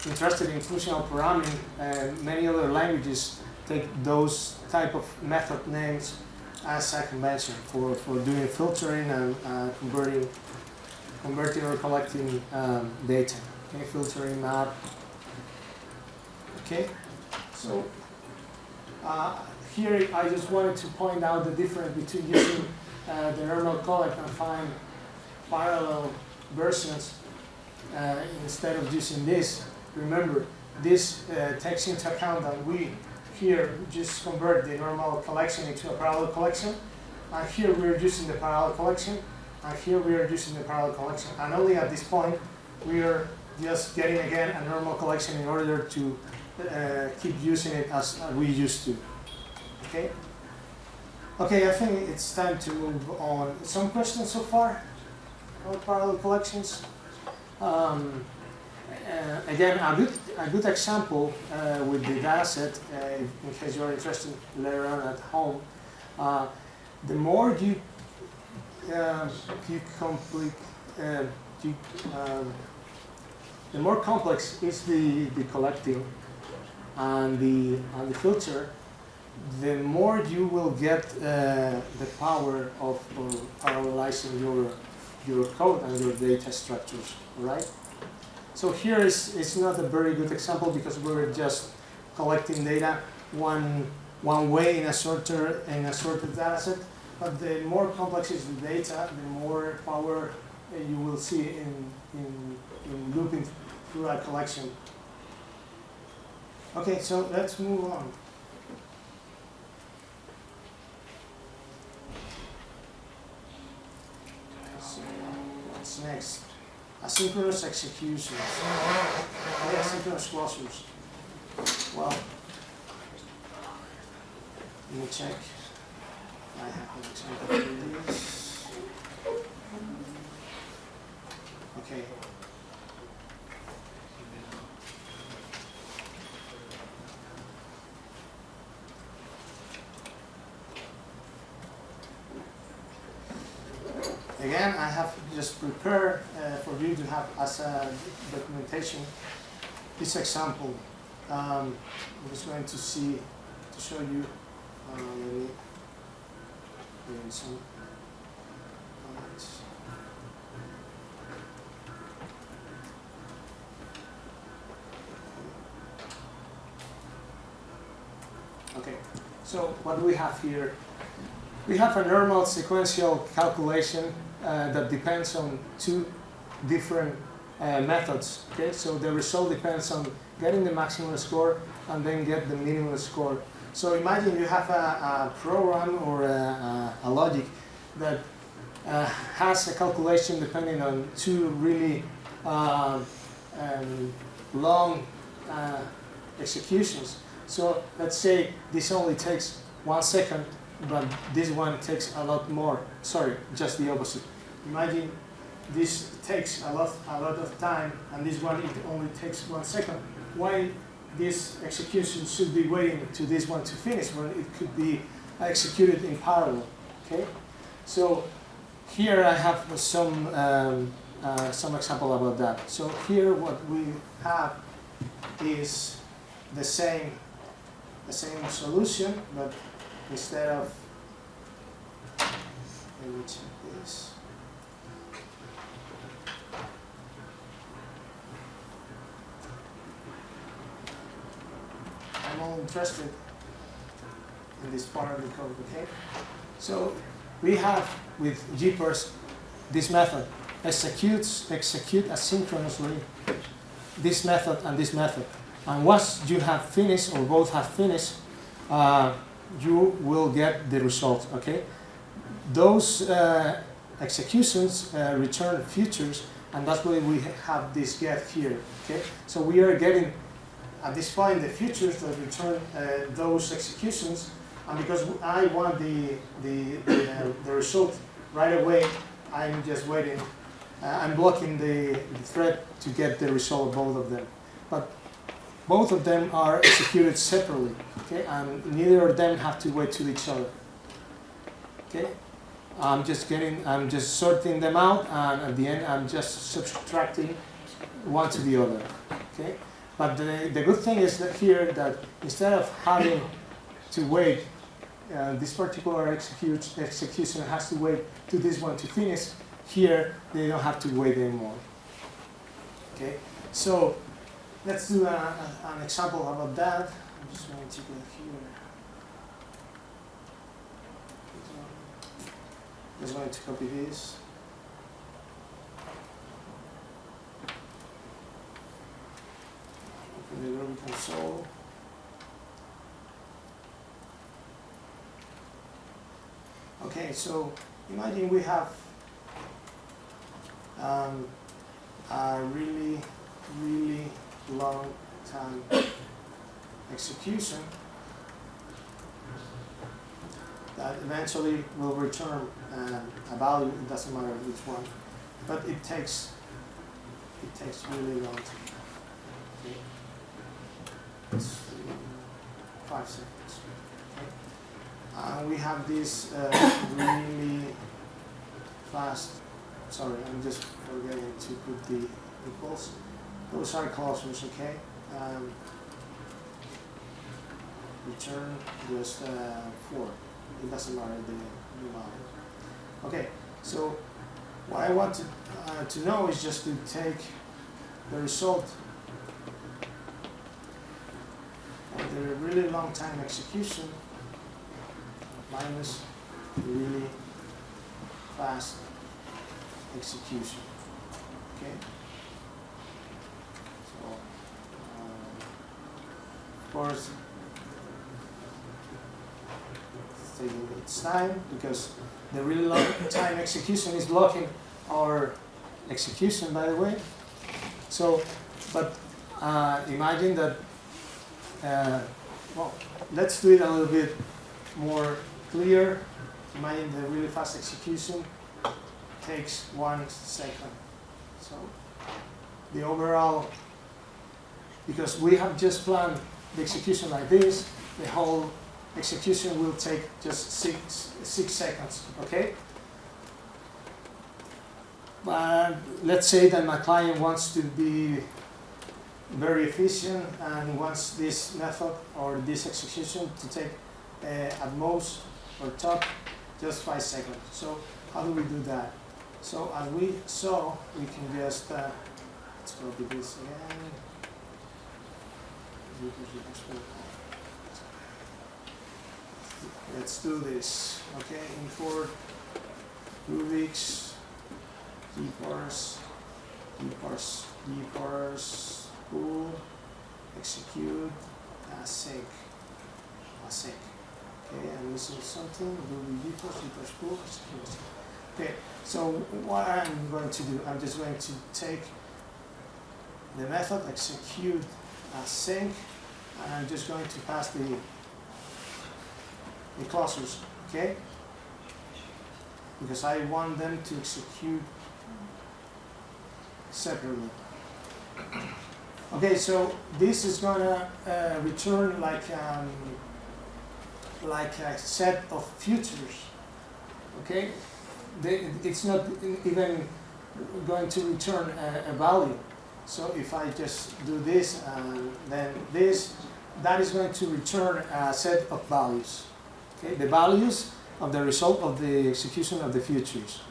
interested in functional programming, many other languages take those type of method names as a convention for doing filtering and converting or collecting data. Okay, filtering, map. Okay, so here I just wanted to point out the difference between using the normal collect and find parallel versions instead of using this. Remember, this takes into account that we here just convert the normal collection into a parallel collection, and here we are using the parallel collection, and here we are using the parallel collection, and only at this point we are just getting again a normal collection in order to keep using it as we used to. Okay. Okay, I think it's time to move on. Some questions so far about parallel collections? Again, a good example with the dataset, in case you're interested later on at home, the more you complete, the more complex is the collecting and the filter, the more you will get the power of parallelizing your code and your data structures, right? So here is not a very good example because we're just collecting data one way in a sorted data set. But the more complex is the data, the more power you will see in looping through a collection. Okay, so let's move on. So what's next? Asynchronous executions. Asynchronous closures. Well, let me check. I have an example for this. Okay. Again, I have just prepared for you to have as a documentation this example. I'm just going to show you. Let me bring some comments. Okay, so what do we have here? We have a normal sequential calculation that depends on two different methods. Okay, so the result depends on getting the maximum score and then get the minimum score. So imagine you have a program or a logic that has a calculation depending on two really long executions. So let's say this only takes 1 second, but this one takes a lot more. Sorry, just the opposite. Imagine this takes a lot of time, and this one it only takes 1 second. Why this execution should be waiting to this one to finish when it could be executed in parallel? Okay, so here I have some example about that. So here what we have is the same solution, but instead of, let me check this. I'm all interested in this part of the code, okay? So we have with GPars this method, execute asynchronously this method and this method. And once you have finished, or both have finished, you will get the result, okay? Those executions return futures, and that's why we have this get here, okay? So we are getting, at this point, the futures that return those executions, and because I want the result right away, I'm just waiting. I'm blocking the thread to get the result of both of them. But both of them are executed separately, okay? And neither of them have to wait to each other, okay? I'm just sorting them out, and at the end, I'm just subtracting one to the other, okay? But the good thing is that here, that instead of having to wait, this particular execution has to wait to this one to finish. Here, they don't have to wait anymore, okay? So let's do an example about that. I'm just going to go here. I'm just going to copy this. Open the Groovy console. Okay, so imagine we have a really really long time execution that eventually will return a value. It doesn't matter which one, but it takes really long time. Okay. It's 5 seconds. Okay. We have this really fast. Sorry, I'm just forgetting to put the equals. Those are clusters, okay? Return just 4. It doesn't matter the value. Okay, so what I want to know is just to take the result of the really long time execution minus the really fast execution. Okay. So, of course, it's taking its time because the really long time execution is blocking our execution, by the way. So, but imagine that. Well, let's do it a little bit more clear. Imagine the really fast execution takes 1 second. So the overall, because we have just planned the execution like this, the whole execution will take just 6 seconds, okay? But let's say that my client wants to be very efficient and wants this method or this execution to take at most or top just 5 seconds. So how do we do that? So as we saw, we can just let's copy this again. Let's do this. Okay, import Groovy GPars pool execute async. Okay, I'm missing something. Groovy GPars pool execute. Okay, so what I'm going to do, I'm just going to take the method execute async, and I'm just going to pass the clusters, okay? Because I want them to execute separately. Okay, so this is gonna return like a set of futures, okay? It's not even going to return a value. So if I just do this and then this, that is going to return a set of values. Okay, the values of the result of the execution of the futures.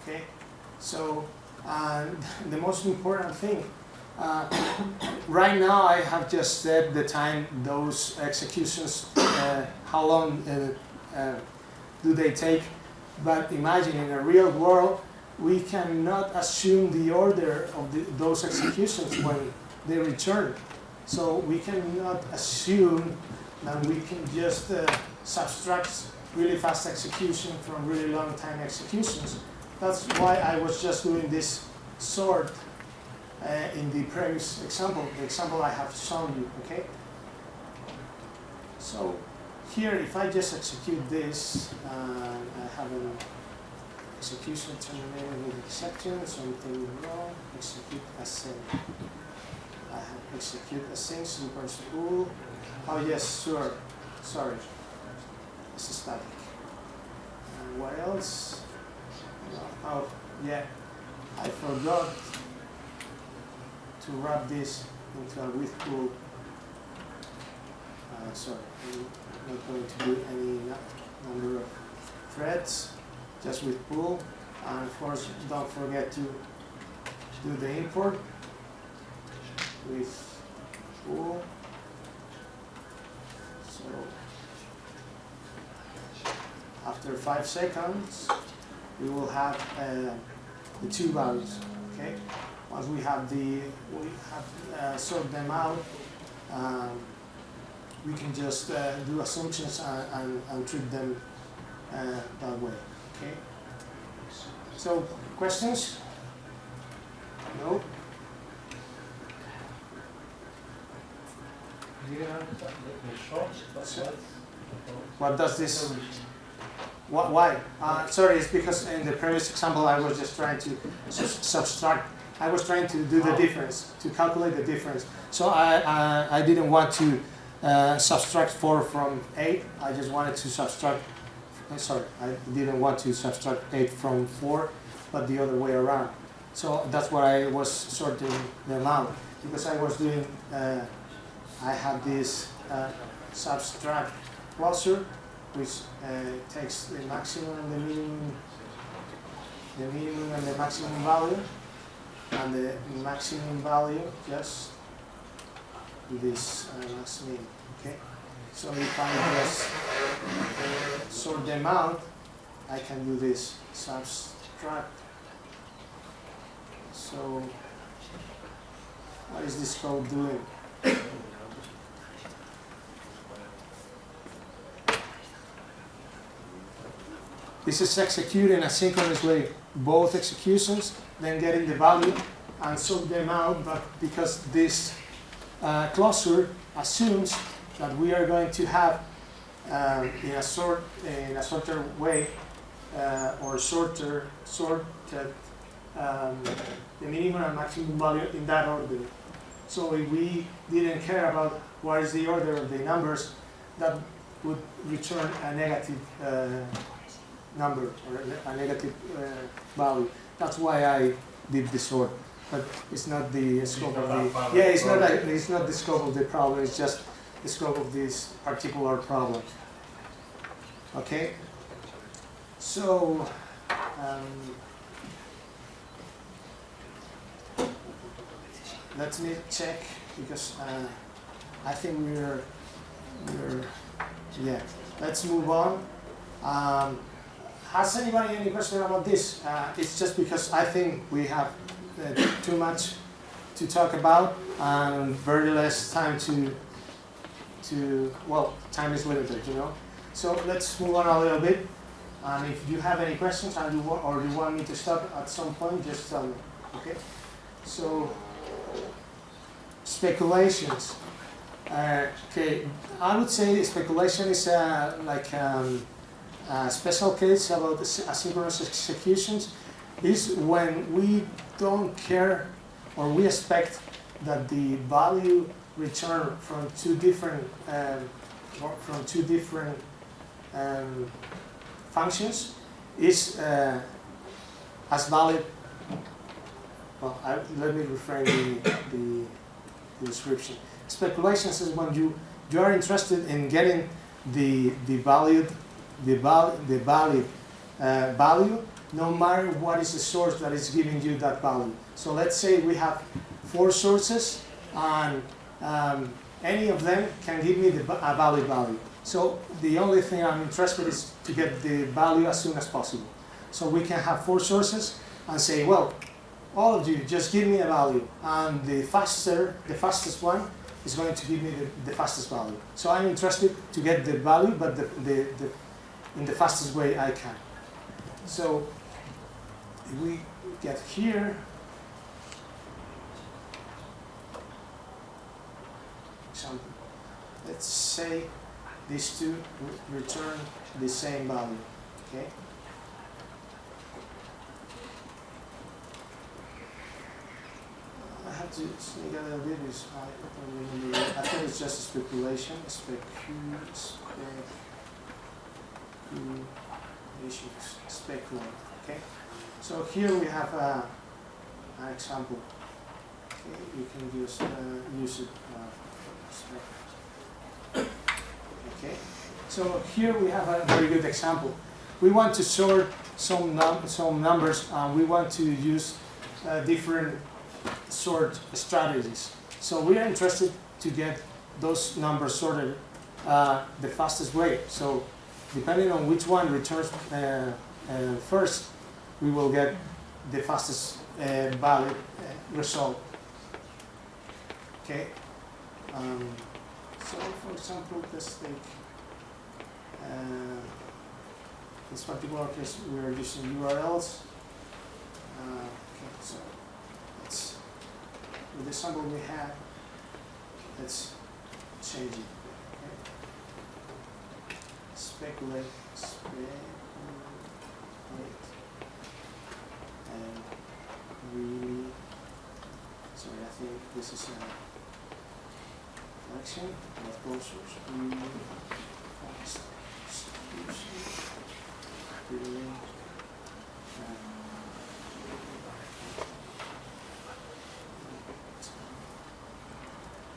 Okay, so the most important thing, right now I have just set the time those executions, how long do they take, but imagine in a real world, we cannot assume the order of those executions when they return. So we cannot assume that we can just subtract really fast execution from really long time executions. That's why I was just doing this sort in the previous example, the example I have shown you, okay? So here, if I just execute this, I have an execution terminated with exception, something wrong, execute async. I have execute async, GPars pool. Oh yes, sure, sorry, it's static. And what else? Oh yeah, I forgot to wrap this into a with pool. Sorry, I'm not going to do any number of threads, just with pool. And of course, don't forget to do the import with pool. So after 5 seconds, we will have the two values. Okay. Once we have sort them out, we can just do assumptions and treat them that way. Okay. So questions? No. What does this? Why? Sorry, it's because in the previous example I was just trying to subtract. I was trying to do the difference, to calculate the difference. So I didn't want to subtract 4 from 8. I just wanted to subtract. Sorry, I didn't want to subtract 8 from 4, but the other way around. So that's why I was sorting them out, because I was doing. I had this subtract cluster, which takes the maximum and the minimum and the maximum value, and the maximum value just this maximum. Okay, so if I just sort them out, I can do this subtract. So what is this code doing? This is executing asynchronously both executions, then getting the value and sort them out, but because this cluster assumes that we are going to have in a sorted way or sorted the minimum and maximum value in that order. So if we didn't care about what is the order of the numbers, that would return a negative number or a negative value. That's why I did the sort, but it's not the scope of the. Yeah, it's not the scope of the problem. It's just the scope of this particular problem. Okay. So. Let me check, because I think we're yeah. Let's move on. Has anybody any question about this? It's just because I think we have too much to talk about and very less time to well, time is limited, you know. So let's move on a little bit. And if you have any questions or you want me to stop at some point, just tell me. Okay. So. Speculations. Okay, I would say speculation is like a special case about asynchronous executions. Is when we don't care or we expect that the value returned from two different functions is as valid. Well, let me reframe the description. Speculations is when you are interested in getting the valid value, no matter what is the source that is giving you that value. So let's say we have 4 sources, and any of them can give me a valid value. So the only thing I'm interested in is to get the value as soon as possible. So we can have 4 sources and say, well, all of you just give me a value, and the fastest one is going to give me the fastest value. So I'm interested to get the value, but in the fastest way I can. So if we get here, example, let's say these two return the same value. Okay. I have to sneak a little bit because I don't remember. I think it's just a speculation. Speculate. Okay. So here we have an example. Okay, you can just use it. Okay. So here we have a very good example. We want to sort some numbers, and we want to use different sort strategies. So we are interested to get those numbers sorted the fastest way. So depending on which one returns first, we will get the fastest valid result. Okay. So for example, let's take this particular case, we are using URLs. Okay, so let's, with the sample we have, let's change it. Okay. Speculate, and really, sorry, I think this is a collection of brochures. Really fast execution. Really,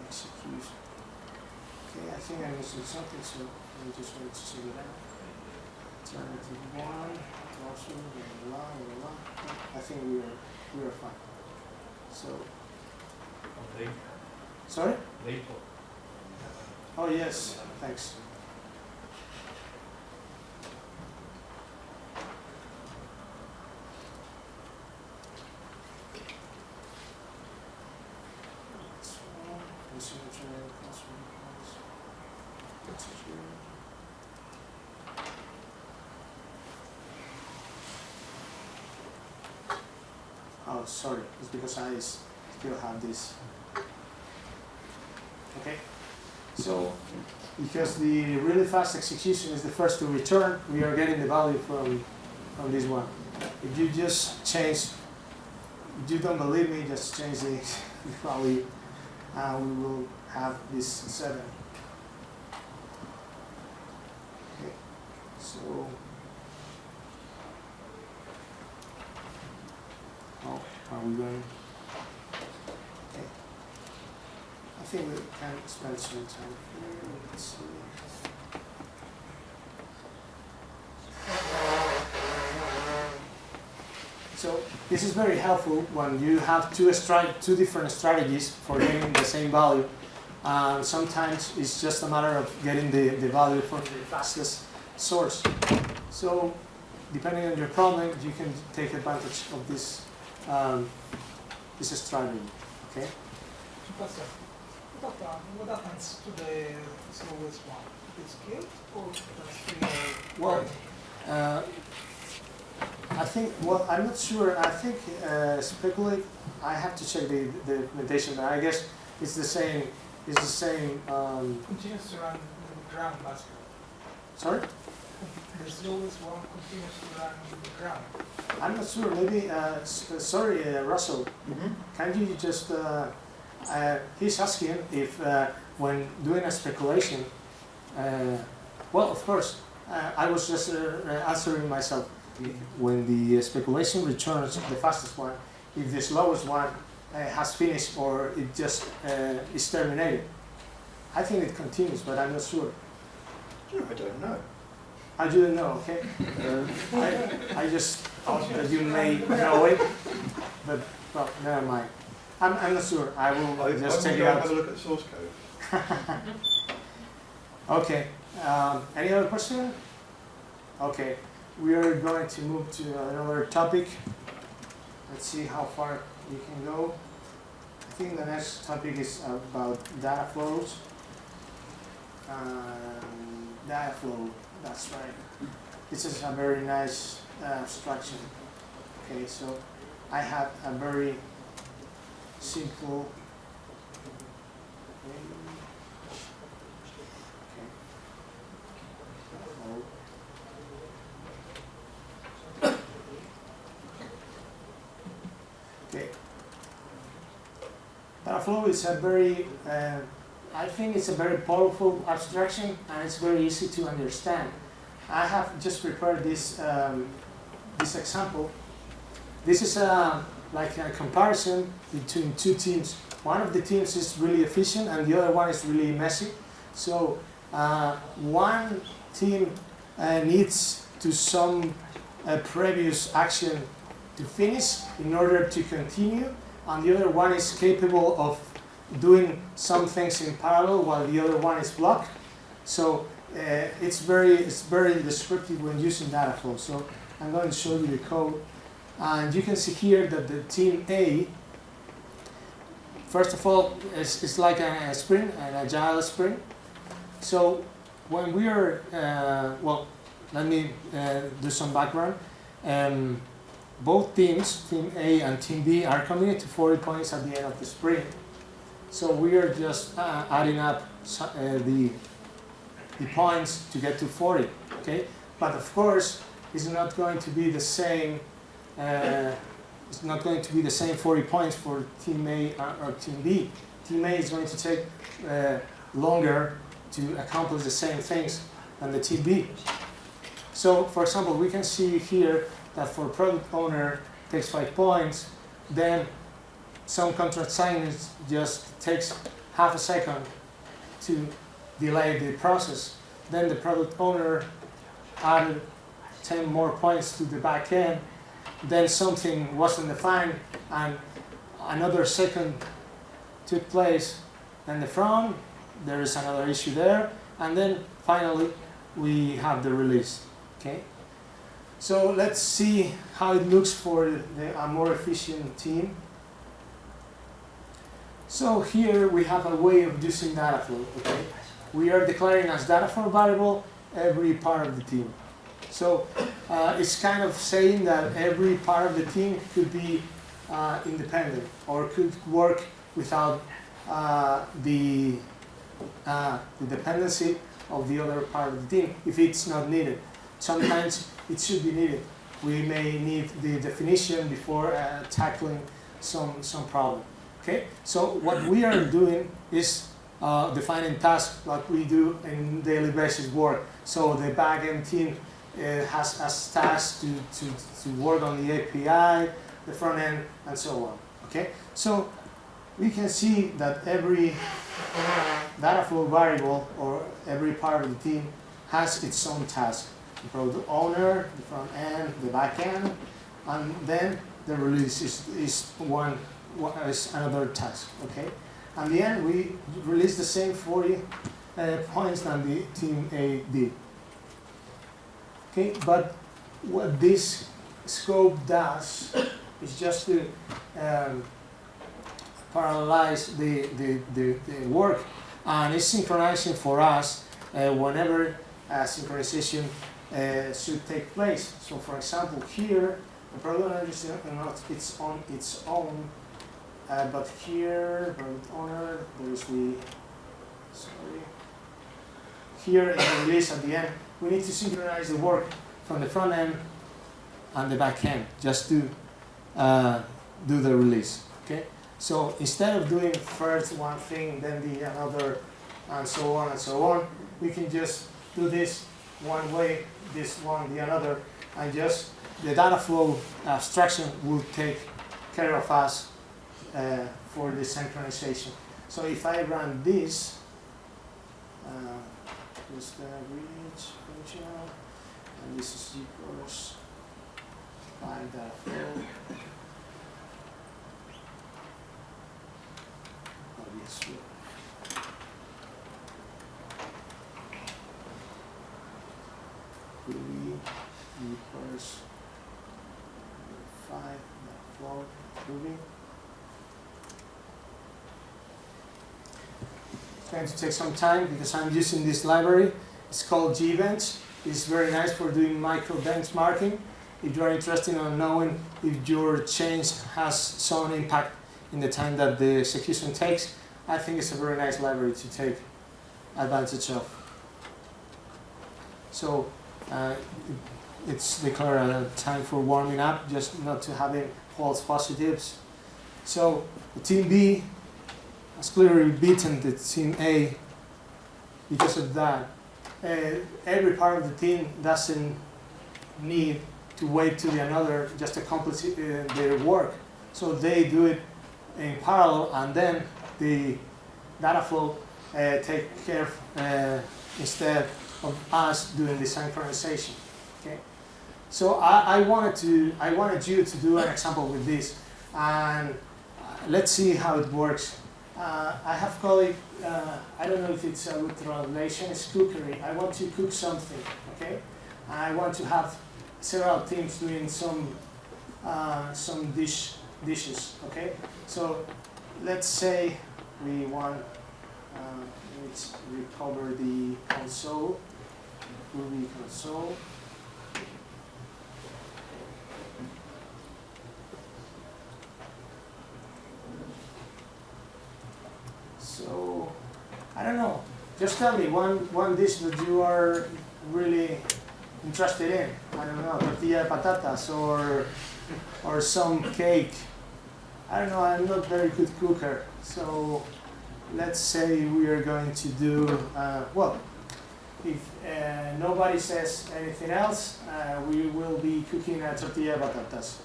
execution. Okay, I think I'm missing something, so I just wanted to check it out. Alternative one, also, I think we are fine. So, sorry? Oh yes, thanks. Oh, sorry, it's because I still have this. Okay, so because the really fast execution is the first to return, we are getting the value from this one. If you just change, if you don't believe me, just change the value, and we will have this 7. Okay, so. Oh, are we going? Okay. I think we can spend some time here. Let's see. So this is very helpful when you have two different strategies for getting the same value. Sometimes it's just a matter of getting the value from the fastest source. So depending on your problem, you can take advantage of this strategy. Okay. What happens to the slowest one? It's killed or it's well, I think. Well, I'm not sure. I think speculate. I have to check the implementation, but I guess it's the same. It's the same. Continues to run the ground basket. Sorry. The slowest one continues to run the ground. I'm not sure. Maybe. Sorry, Russell. Can you just? He's asking if when doing a speculation. Well, of course. I was just answering myself. When the speculation returns the fastest one, if the slowest one has finished or it just is terminated. I think it continues, but I'm not sure. I don't know. I didn't know, okay? I just thought that you may know it, but well, never mind. I'm not sure. I will just check it out. Have a look at the source code. Okay. Any other question? Okay. We are going to move to another topic. Let's see how far we can go. I think the next topic is about data flows. Data flow, that's right. This is a very nice abstraction. Okay, so I have a very simple. Okay. Dataflow is a very, I think it's a very powerful abstraction and it's very easy to understand. I have just prepared this this example. This is like a comparison between two teams. One of the teams is really efficient and the other one is really messy. So one team needs to some previous action to finish in order to continue, and the other one is capable of doing some things in parallel while the other one is blocked. So it's very descriptive when using Dataflow. So I'm going to show you the code, and you can see here that the team A, first of all, it's like a sprint, an agile sprint. So when we are let me do some background. Both teams, Team A and Team B, are committed to 40 points at the end of the sprint. So we are just adding up the points to get to 40. Okay, but of course, it's not going to be the same. It's not going to be the same 40 points for Team A or Team B. Team A is going to take longer to accomplish the same things than the Team B. So, for example, we can see here that for product owner takes 5 points, then some contract signers just takes half a second to delay the process. Then the product owner added 10 more points to the back end. Then something wasn't defined and another second took place. And the front, there is another issue there. And then finally, we have the release. Okay. So let's see how it looks for a more efficient team. So here we have a way of using Dataflow. Okay. We are declaring as Dataflow variable every part of the team. So it's kind of saying that every part of the team could be independent or could work without the dependency of the other part of the team if it's not needed. Sometimes it should be needed. We may need the definition before tackling some problem. Okay. So what we are doing is defining tasks like we do in daily basis work. So the backend team has as tasks to work on the API, the front end, and so on. Okay. So we can see that every Dataflow variable or every part of the team has its own task. The product owner, the front end, the back end, and then the release is another task. Okay. At the end, we release the same 40 points than the Team A did. Okay, but what this scope does is just to parallelize the work, and it's synchronizing for us whenever synchronization should take place. So, for example, here the product owner is on its own, but here product owner here in the release at the end, we need to synchronize the work from the front end and the back end just to do the release. Okay. So instead of doing first one thing, then the another, and so on, we can just do this one way, this one, the another, and just the Dataflow abstraction will take care of us for the synchronization. So if I run this, just Greach function, and this is GPars by Dataflow. Groovy User 5 Dataflow Groovy. It's going to take some time because I'm using this library. It's called gbench. It's very nice for doing micro benchmarking. If you are interested in knowing if your change has some impact in the time that the execution takes, I think it's a very nice library to take advantage of. So it's declared a time for warming up, just not to having false positives. So the Team B has clearly beaten the Team A because of that. Every part of the team doesn't need to wait till the another just to accomplish their work. So they do it in parallel, and then the Dataflow take care instead of us doing the synchronization. Okay. So I wanted you to do an example with this, and let's see how it works. I have called it, I don't know if it's a good translation, it's cookery. I want to cook something, okay? I want to have several teams doing some dishes, okay? So let's say we want, let's recover the console, Groovy console. Just tell me one dish that you are really interested in. I don't know, tortilla de patatas or some cake. I don't know, I'm not very good cooker. So let's say we are going to do, well, if nobody says anything else, we will be cooking a tortilla de patatas.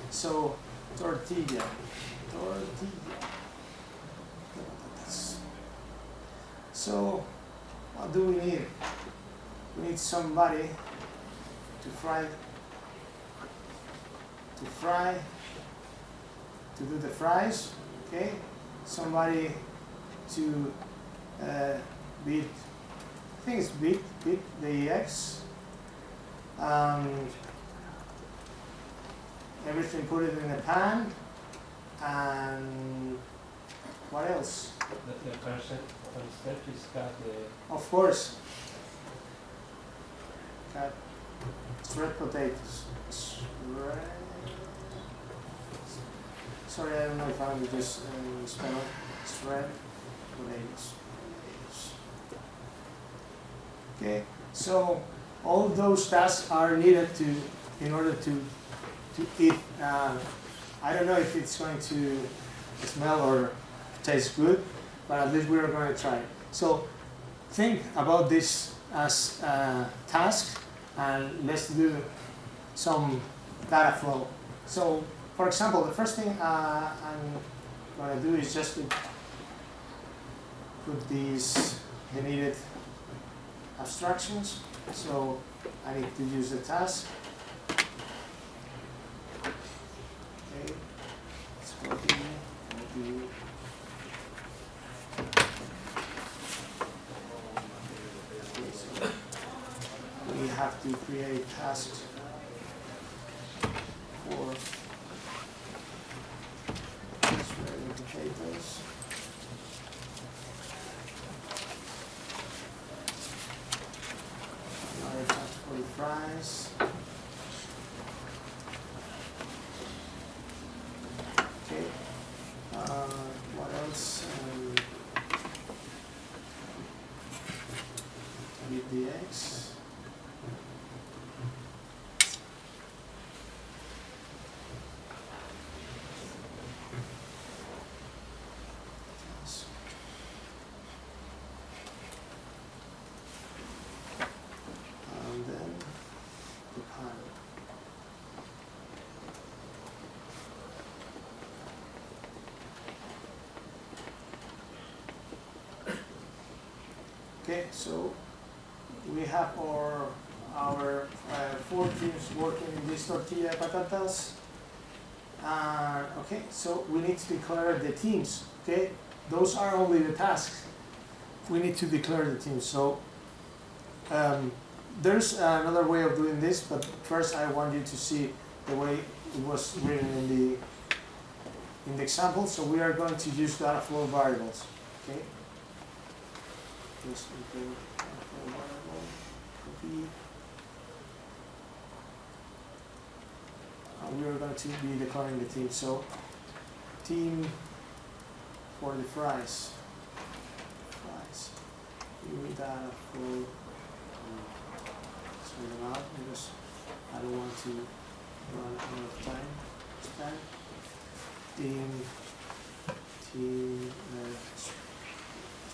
So tortilla. So, what do we need? We need somebody to do the fries, okay? Somebody to beat the eggs. Everything, put it in a pan, and what else? The concept is got the... Of course, got shredded potatoes. Sorry, I don't know if I would just spell it. Shredded potatoes. Okay, so all those tasks are needed in order to eat. I don't know if it's going to smell or taste good, but at least we are going to try it. So think about this as a task, and let's do some data flow. So for example, the first thing I'm going to do is just to put the needed abstractions. So I need to use the task. Okay, let's copy. We have to create tasks for shredded potatoes. Another task for the fries. Okay. What else? Beat the eggs. And then the pan. Okay, so we have our 4 teams working in this tortilla patatas. Okay, so we need to declare the teams. Okay, those are only the tasks. We need to declare the teams. So there's another way of doing this, but first I want you to see the way it was written in the example. So we are going to use Dataflow variables. Okay. Just include Dataflow variable. Copy. We are going to be declaring the team. So team for the fries. New data for sort them out because I don't want to run out of time. Span. Team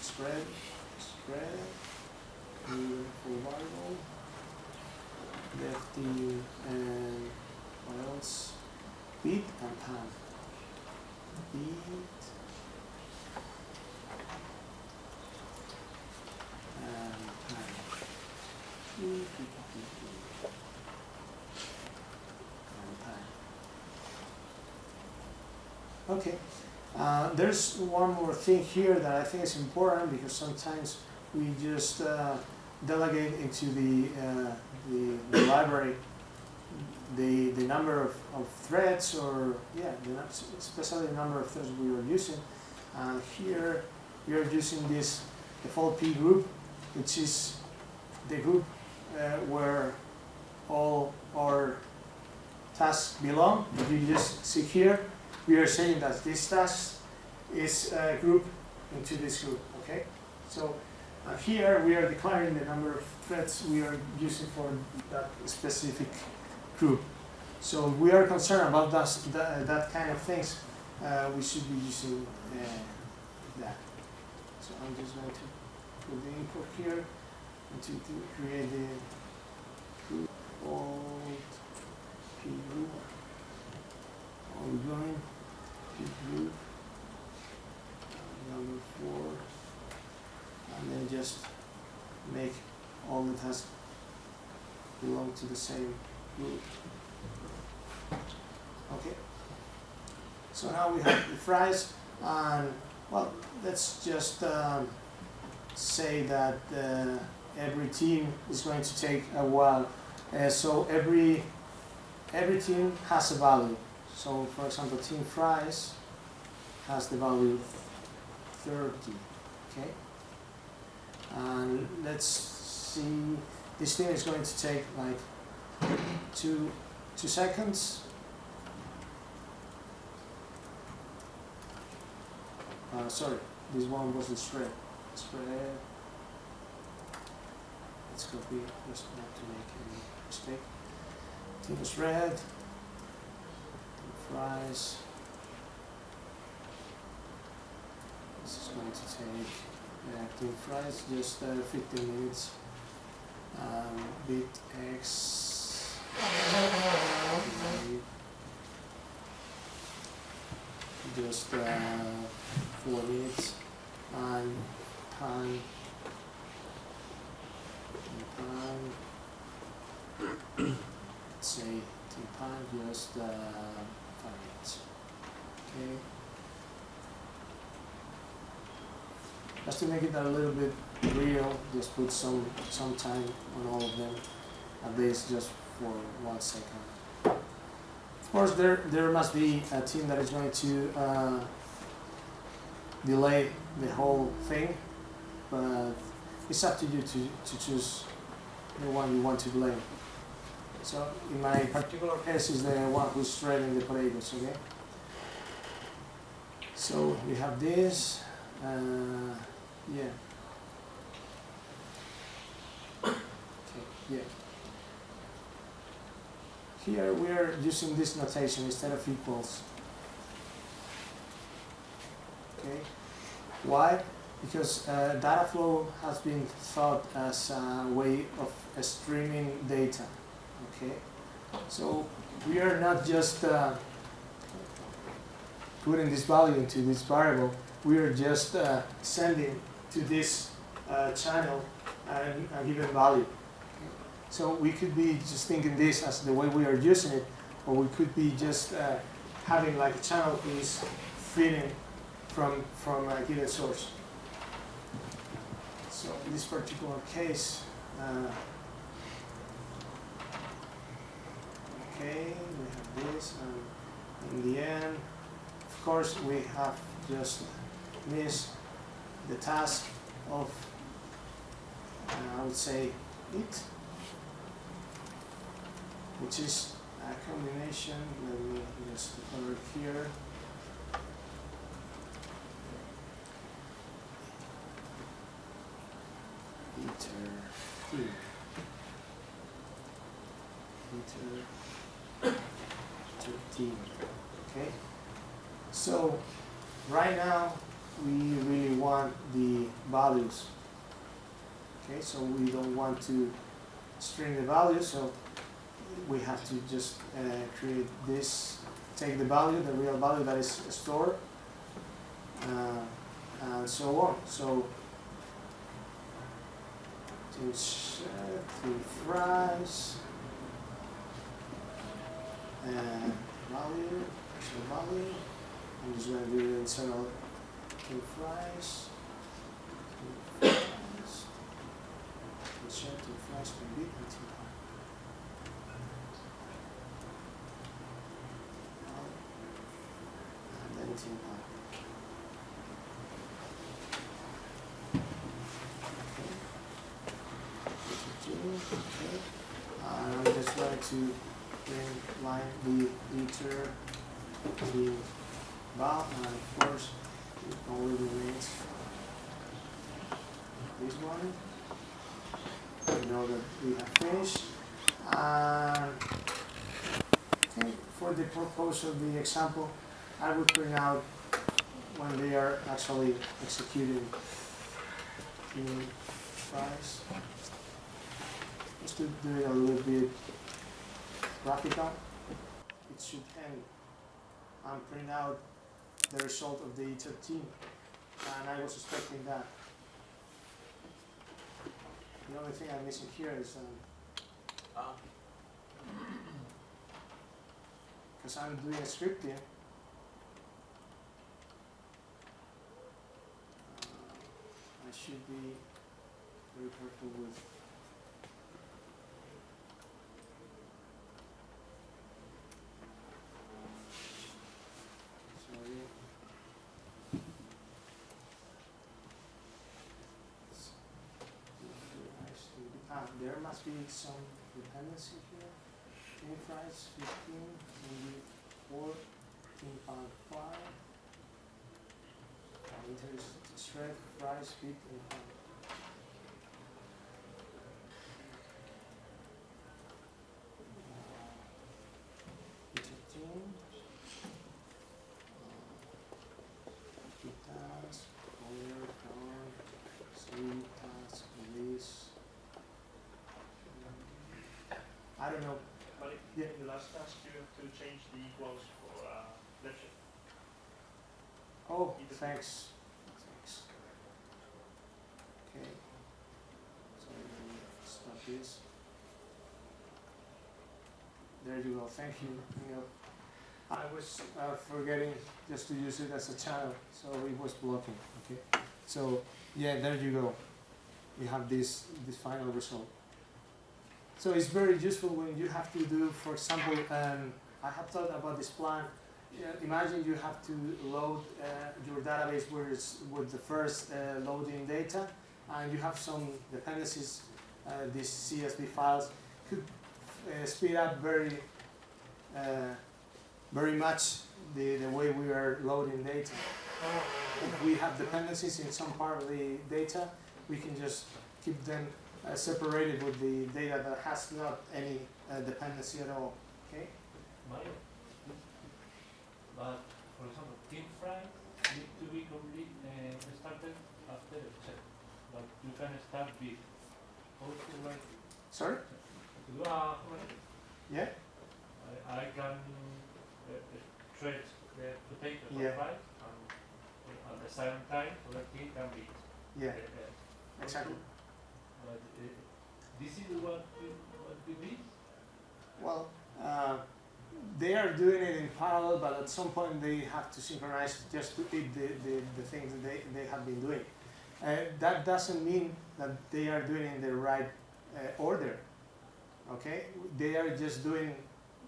spread. New for variable. Left team and what else? Beat and pan. Beat and pan. And pan. Okay. There's one more thing here that I think is important because sometimes we just delegate into the library the number of threads, or especially the number of threads we are using. Here we are using this default P group, which is the group where all our tasks belong. If you just see here, we are saying that this task is grouped into this group. Okay, so Here we are declaring the number of threads we are using for that specific group. So if we are concerned about that kind of things, we should be using that. So I'm just going to put the import here and to create the group old P group, ongoing P group, number 4, and then just make all the tasks belong to the same group. Okay. So now we have the fries, and well, let's just say that every team is going to take a while. So every team has a value. So for example, team fries has the value 30. Okay. And let's see, this thing is going to take like 2 seconds. Sorry, this one was the spread. Let's copy just not to make any mistake. Team spread, team fries. This is going to take team fries just 15 minutes. Bit X. Just 4 minutes, and time, let's say team time just 5 minutes. Okay. Just to make it a little bit real, just put some time on all of them, at least just for 1 second. Of course, there must be a team that is going to delay the whole thing, but it's up to you to choose the one you want to delay. So in my particular case is the one who's shredding the potatoes, okay? So we have this, yeah. Okay, yeah. Here we are using this notation instead of equals. Okay. Why? Because Dataflow has been thought as a way of streaming data. Okay. So we are not just putting this value into this variable. We are just sending to this channel a given value. So we could be just thinking this as the way we are using it, or we could be just having like a channel who is feeding from a given source. So in this particular case, okay, we have this, and in the end, of course, we have just missed the task of, I would say, it, which is a combination. Let me just declare it here. Okay. So right now we really want the values. Okay, so we don't want to string the values, so we have to just create this, take the value, the real value that is stored, and so on. So to fries, and value, so value. I'm just going to do the internal to fries. Check to fries can be until and then team okay. I'm just going to bring line the iter to val, and of course it only remains this one. We know that we have finished. I think for the purpose of the example, I will print out when they are actually executing in tries. Just to do it a little bit graphical, it should end and print out the result of the E13, and I was expecting that. The only thing I'm missing here is because I'm doing a scripting. I should be very careful with sorry. There must be some dependency here. Team fries 15, maybe 14.5. There's shred fries 15. Task, color, count, sleep, task, release. I don't know. But Yeah. in the last task, you have to change the equals for left shift. Oh, thanks. Thanks. Okay. So let me stop this. There you go. Thank you. I was forgetting just to use it as a channel, so it was blocking. Okay. So yeah, there you go. You have this final result. So it's very useful when you have to do, for example, I have thought about this plan. Imagine you have to load your database with the first loading data, and you have some dependencies. These CSV files could speed up very much the way we are loading data. If we have dependencies in some part of the data, we can just keep them separated with the data that has not any dependency at all. Okay. But for example, team fry need to be started after check. But you can start with also like. Sorry? To do a Yeah. I can shred the potatoes Yeah. and fry, and at the same time, other thing can be. Yeah. Exactly. But this is what we need. Well, they are doing it in parallel, but at some point they have to synchronize just to eat the things that they have been doing. That doesn't mean that they are doing it in the right order. Okay, they are just doing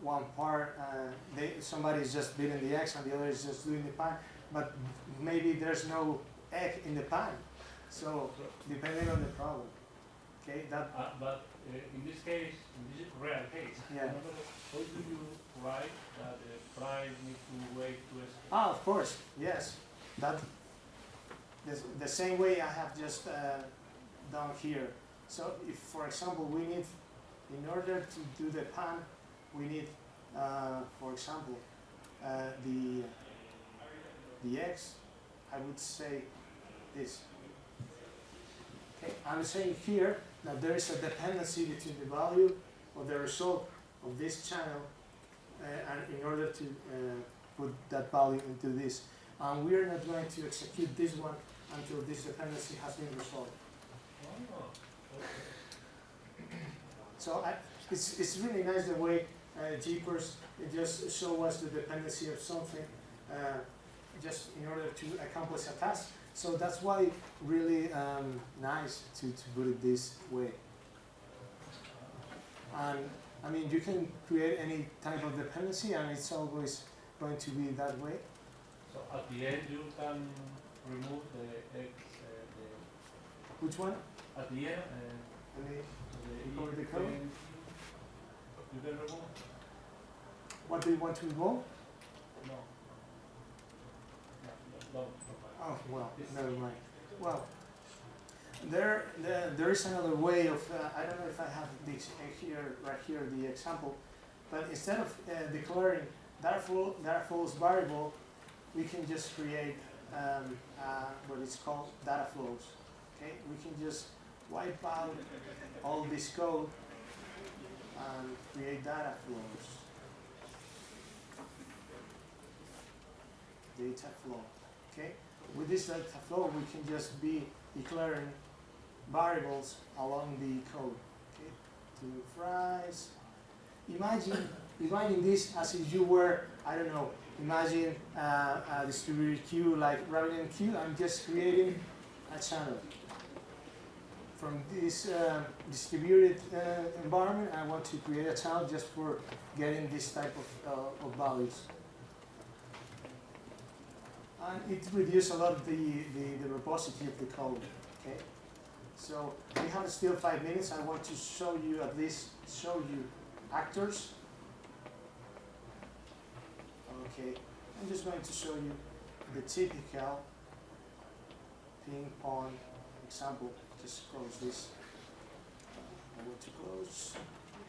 one part. Somebody is just beating the eggs, and the other is just doing the pan. But maybe there's no egg in the pan. So depending on the problem. Okay, that. But in this case, in this rare case, Yeah. how do you write that the fry need to wait to escape? Ah, of course, yes. That the same way I have just done here. So if, for example, we need, in order to do the pan, we need, for example, the x, I would say this. Okay, I'm saying here that there is a dependency between the value of the result of this channel and in order to put that value into this. And we are not going to execute this one until this dependency has been resolved. Oh, So it's really nice the way GPars just show us the dependency of something just in order to accomplish a task. So that's why really nice to put it this way. And I mean, you can create any type of dependency and it's always going to be that way. So at the end you can remove the X. Which one? At the end, Over the code? You can remove? What do you want to remove? No. No. Oh, well, never mind. Well, there is another way of, I don't know if I have this here, right here, the example, but instead of declaring Dataflow's variable, we can just create what is called Dataflows. Okay, we can just wipe out all this code and create Dataflows. Dataflow. Okay, with this Dataflow, we can just be declaring variables along the code. Okay, to fries. Imagine this as if you were, I don't know, imagine a distributed queue like RabbitMQ. I'm just creating a channel. From this distributed environment, I want to create a channel just for getting this type of values. And it reduces a lot of the verbosity of the code. Okay, so we have still 5 minutes. I want to show you actors. Okay, I'm just going to show you the typical ping pong example. Just close this. I want to close.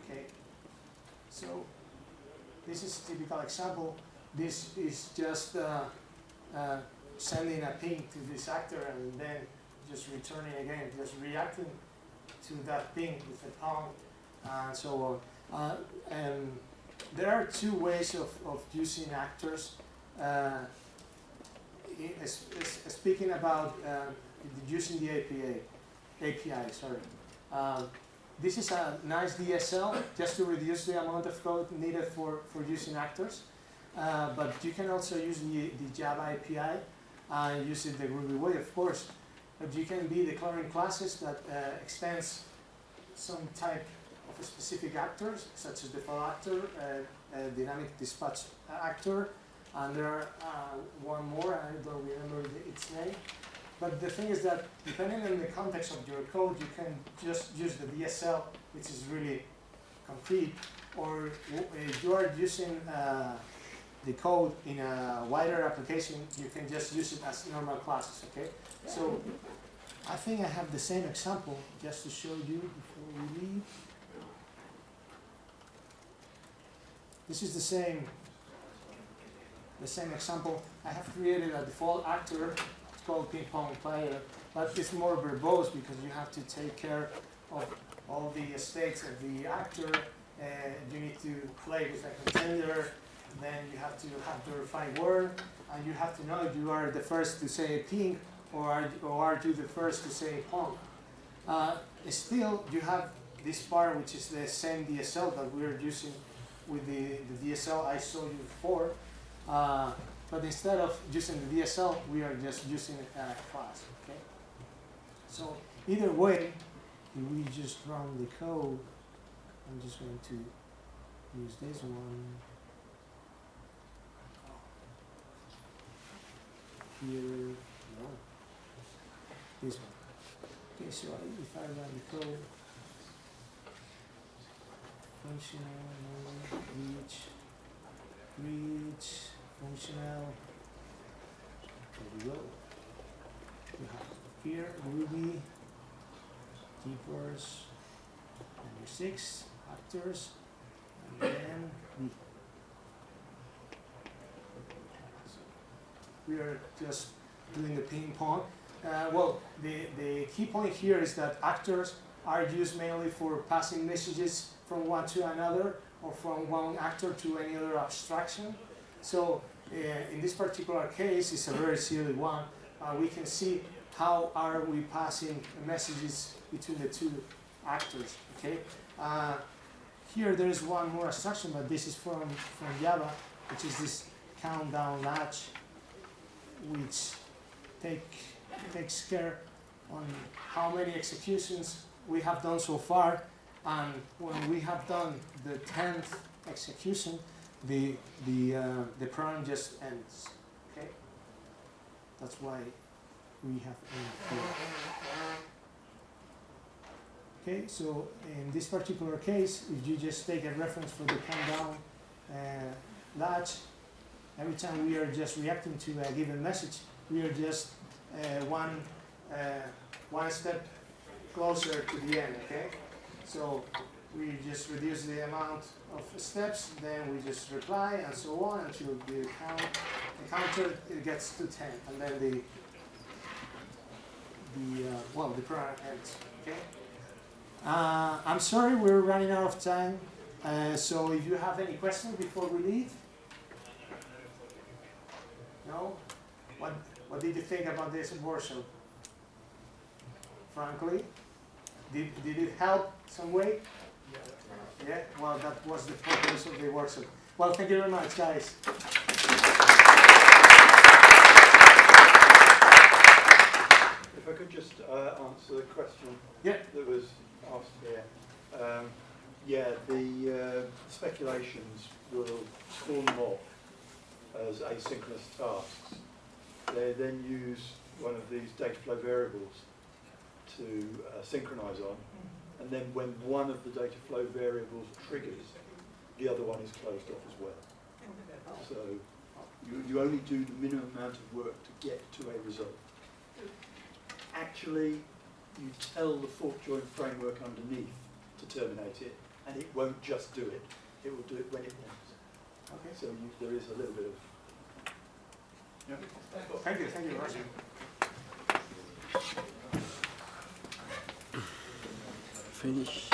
Okay, so this is a typical example. This is just sending a ping to this actor and then just returning again, just reacting to that ping with a pong and so on. And there are two ways of using actors. Speaking about using the API, sorry. This is a nice DSL just to reduce the amount of code needed for using actors. But you can also use the Java API and use it the Groovy way, of course. But you can be declaring classes that extends some type of a specific actors, such as the file actor, dynamic dispatch actor, and there are one more, I don't remember its name. But the thing is that depending on the context of your code, you can just use the DSL, which is really concrete, or if you are using the code in a wider application, you can just use it as normal classes, okay? So I think I have the same example just to show you before we leave. This is the same example. I have created a default actor. It's called ping pong player, but it's more verbose because you have to take care of all the states of the actor. You need to play with a contender. Then you have to have the defined word, and you have to know if you are the first to say ping or are you the first to say pong. Still, you have this part which is the same DSL that we are using with the DSL I showed you before. But instead of using the DSL, we are just using a class. Okay. So either way, if we just run the code, I'm just going to use this one. Here, no, this one. Okay, so if I run the code, functional, Greach, functional, there we go. We have here Ruby, GPars, number 6, actors, and then the. We are just doing the ping pong. Well, the key point here is that actors are used mainly for passing messages from one to another or from one actor to any other abstraction. So in this particular case, it's a very silly one. We can see how are we passing messages between the two actors. Okay. Here there is one more abstraction, but this is from Java, which is this countdown latch, which takes care on how many executions we have done so far, and when we have done the 10th execution, the program just ends. Okay, that's why we have end here. Okay, so in this particular case, if you just take a reference for the countdown latch, every time we are just reacting to a given message, we are just one step closer to the end, okay? So we just reduce the amount of steps, then we just reply and so on until the counter it gets to 10, and then the program ends, okay? I'm sorry, we're running out of time, so if you have any questions before we leave? No? What did you think about this workshop? Frankly, did it help some way? Yeah? Well, that was the purpose of the workshop. Well, thank you very much, guys. If I could just answer the question Yeah. that was asked here. Yeah, the speculations will spawn them off as asynchronous tasks. They then use one of these Dataflow variables to synchronize on, and then when one of the Dataflow variables triggers, the other one is closed off as well. So you only do the minimum amount of work to get to a result. Actually, you tell the fork join framework underneath to terminate it, and it won't just do it. It will do it when it wants. Okay. So there is a little bit of... Yeah. Thank you, Roger. Finish.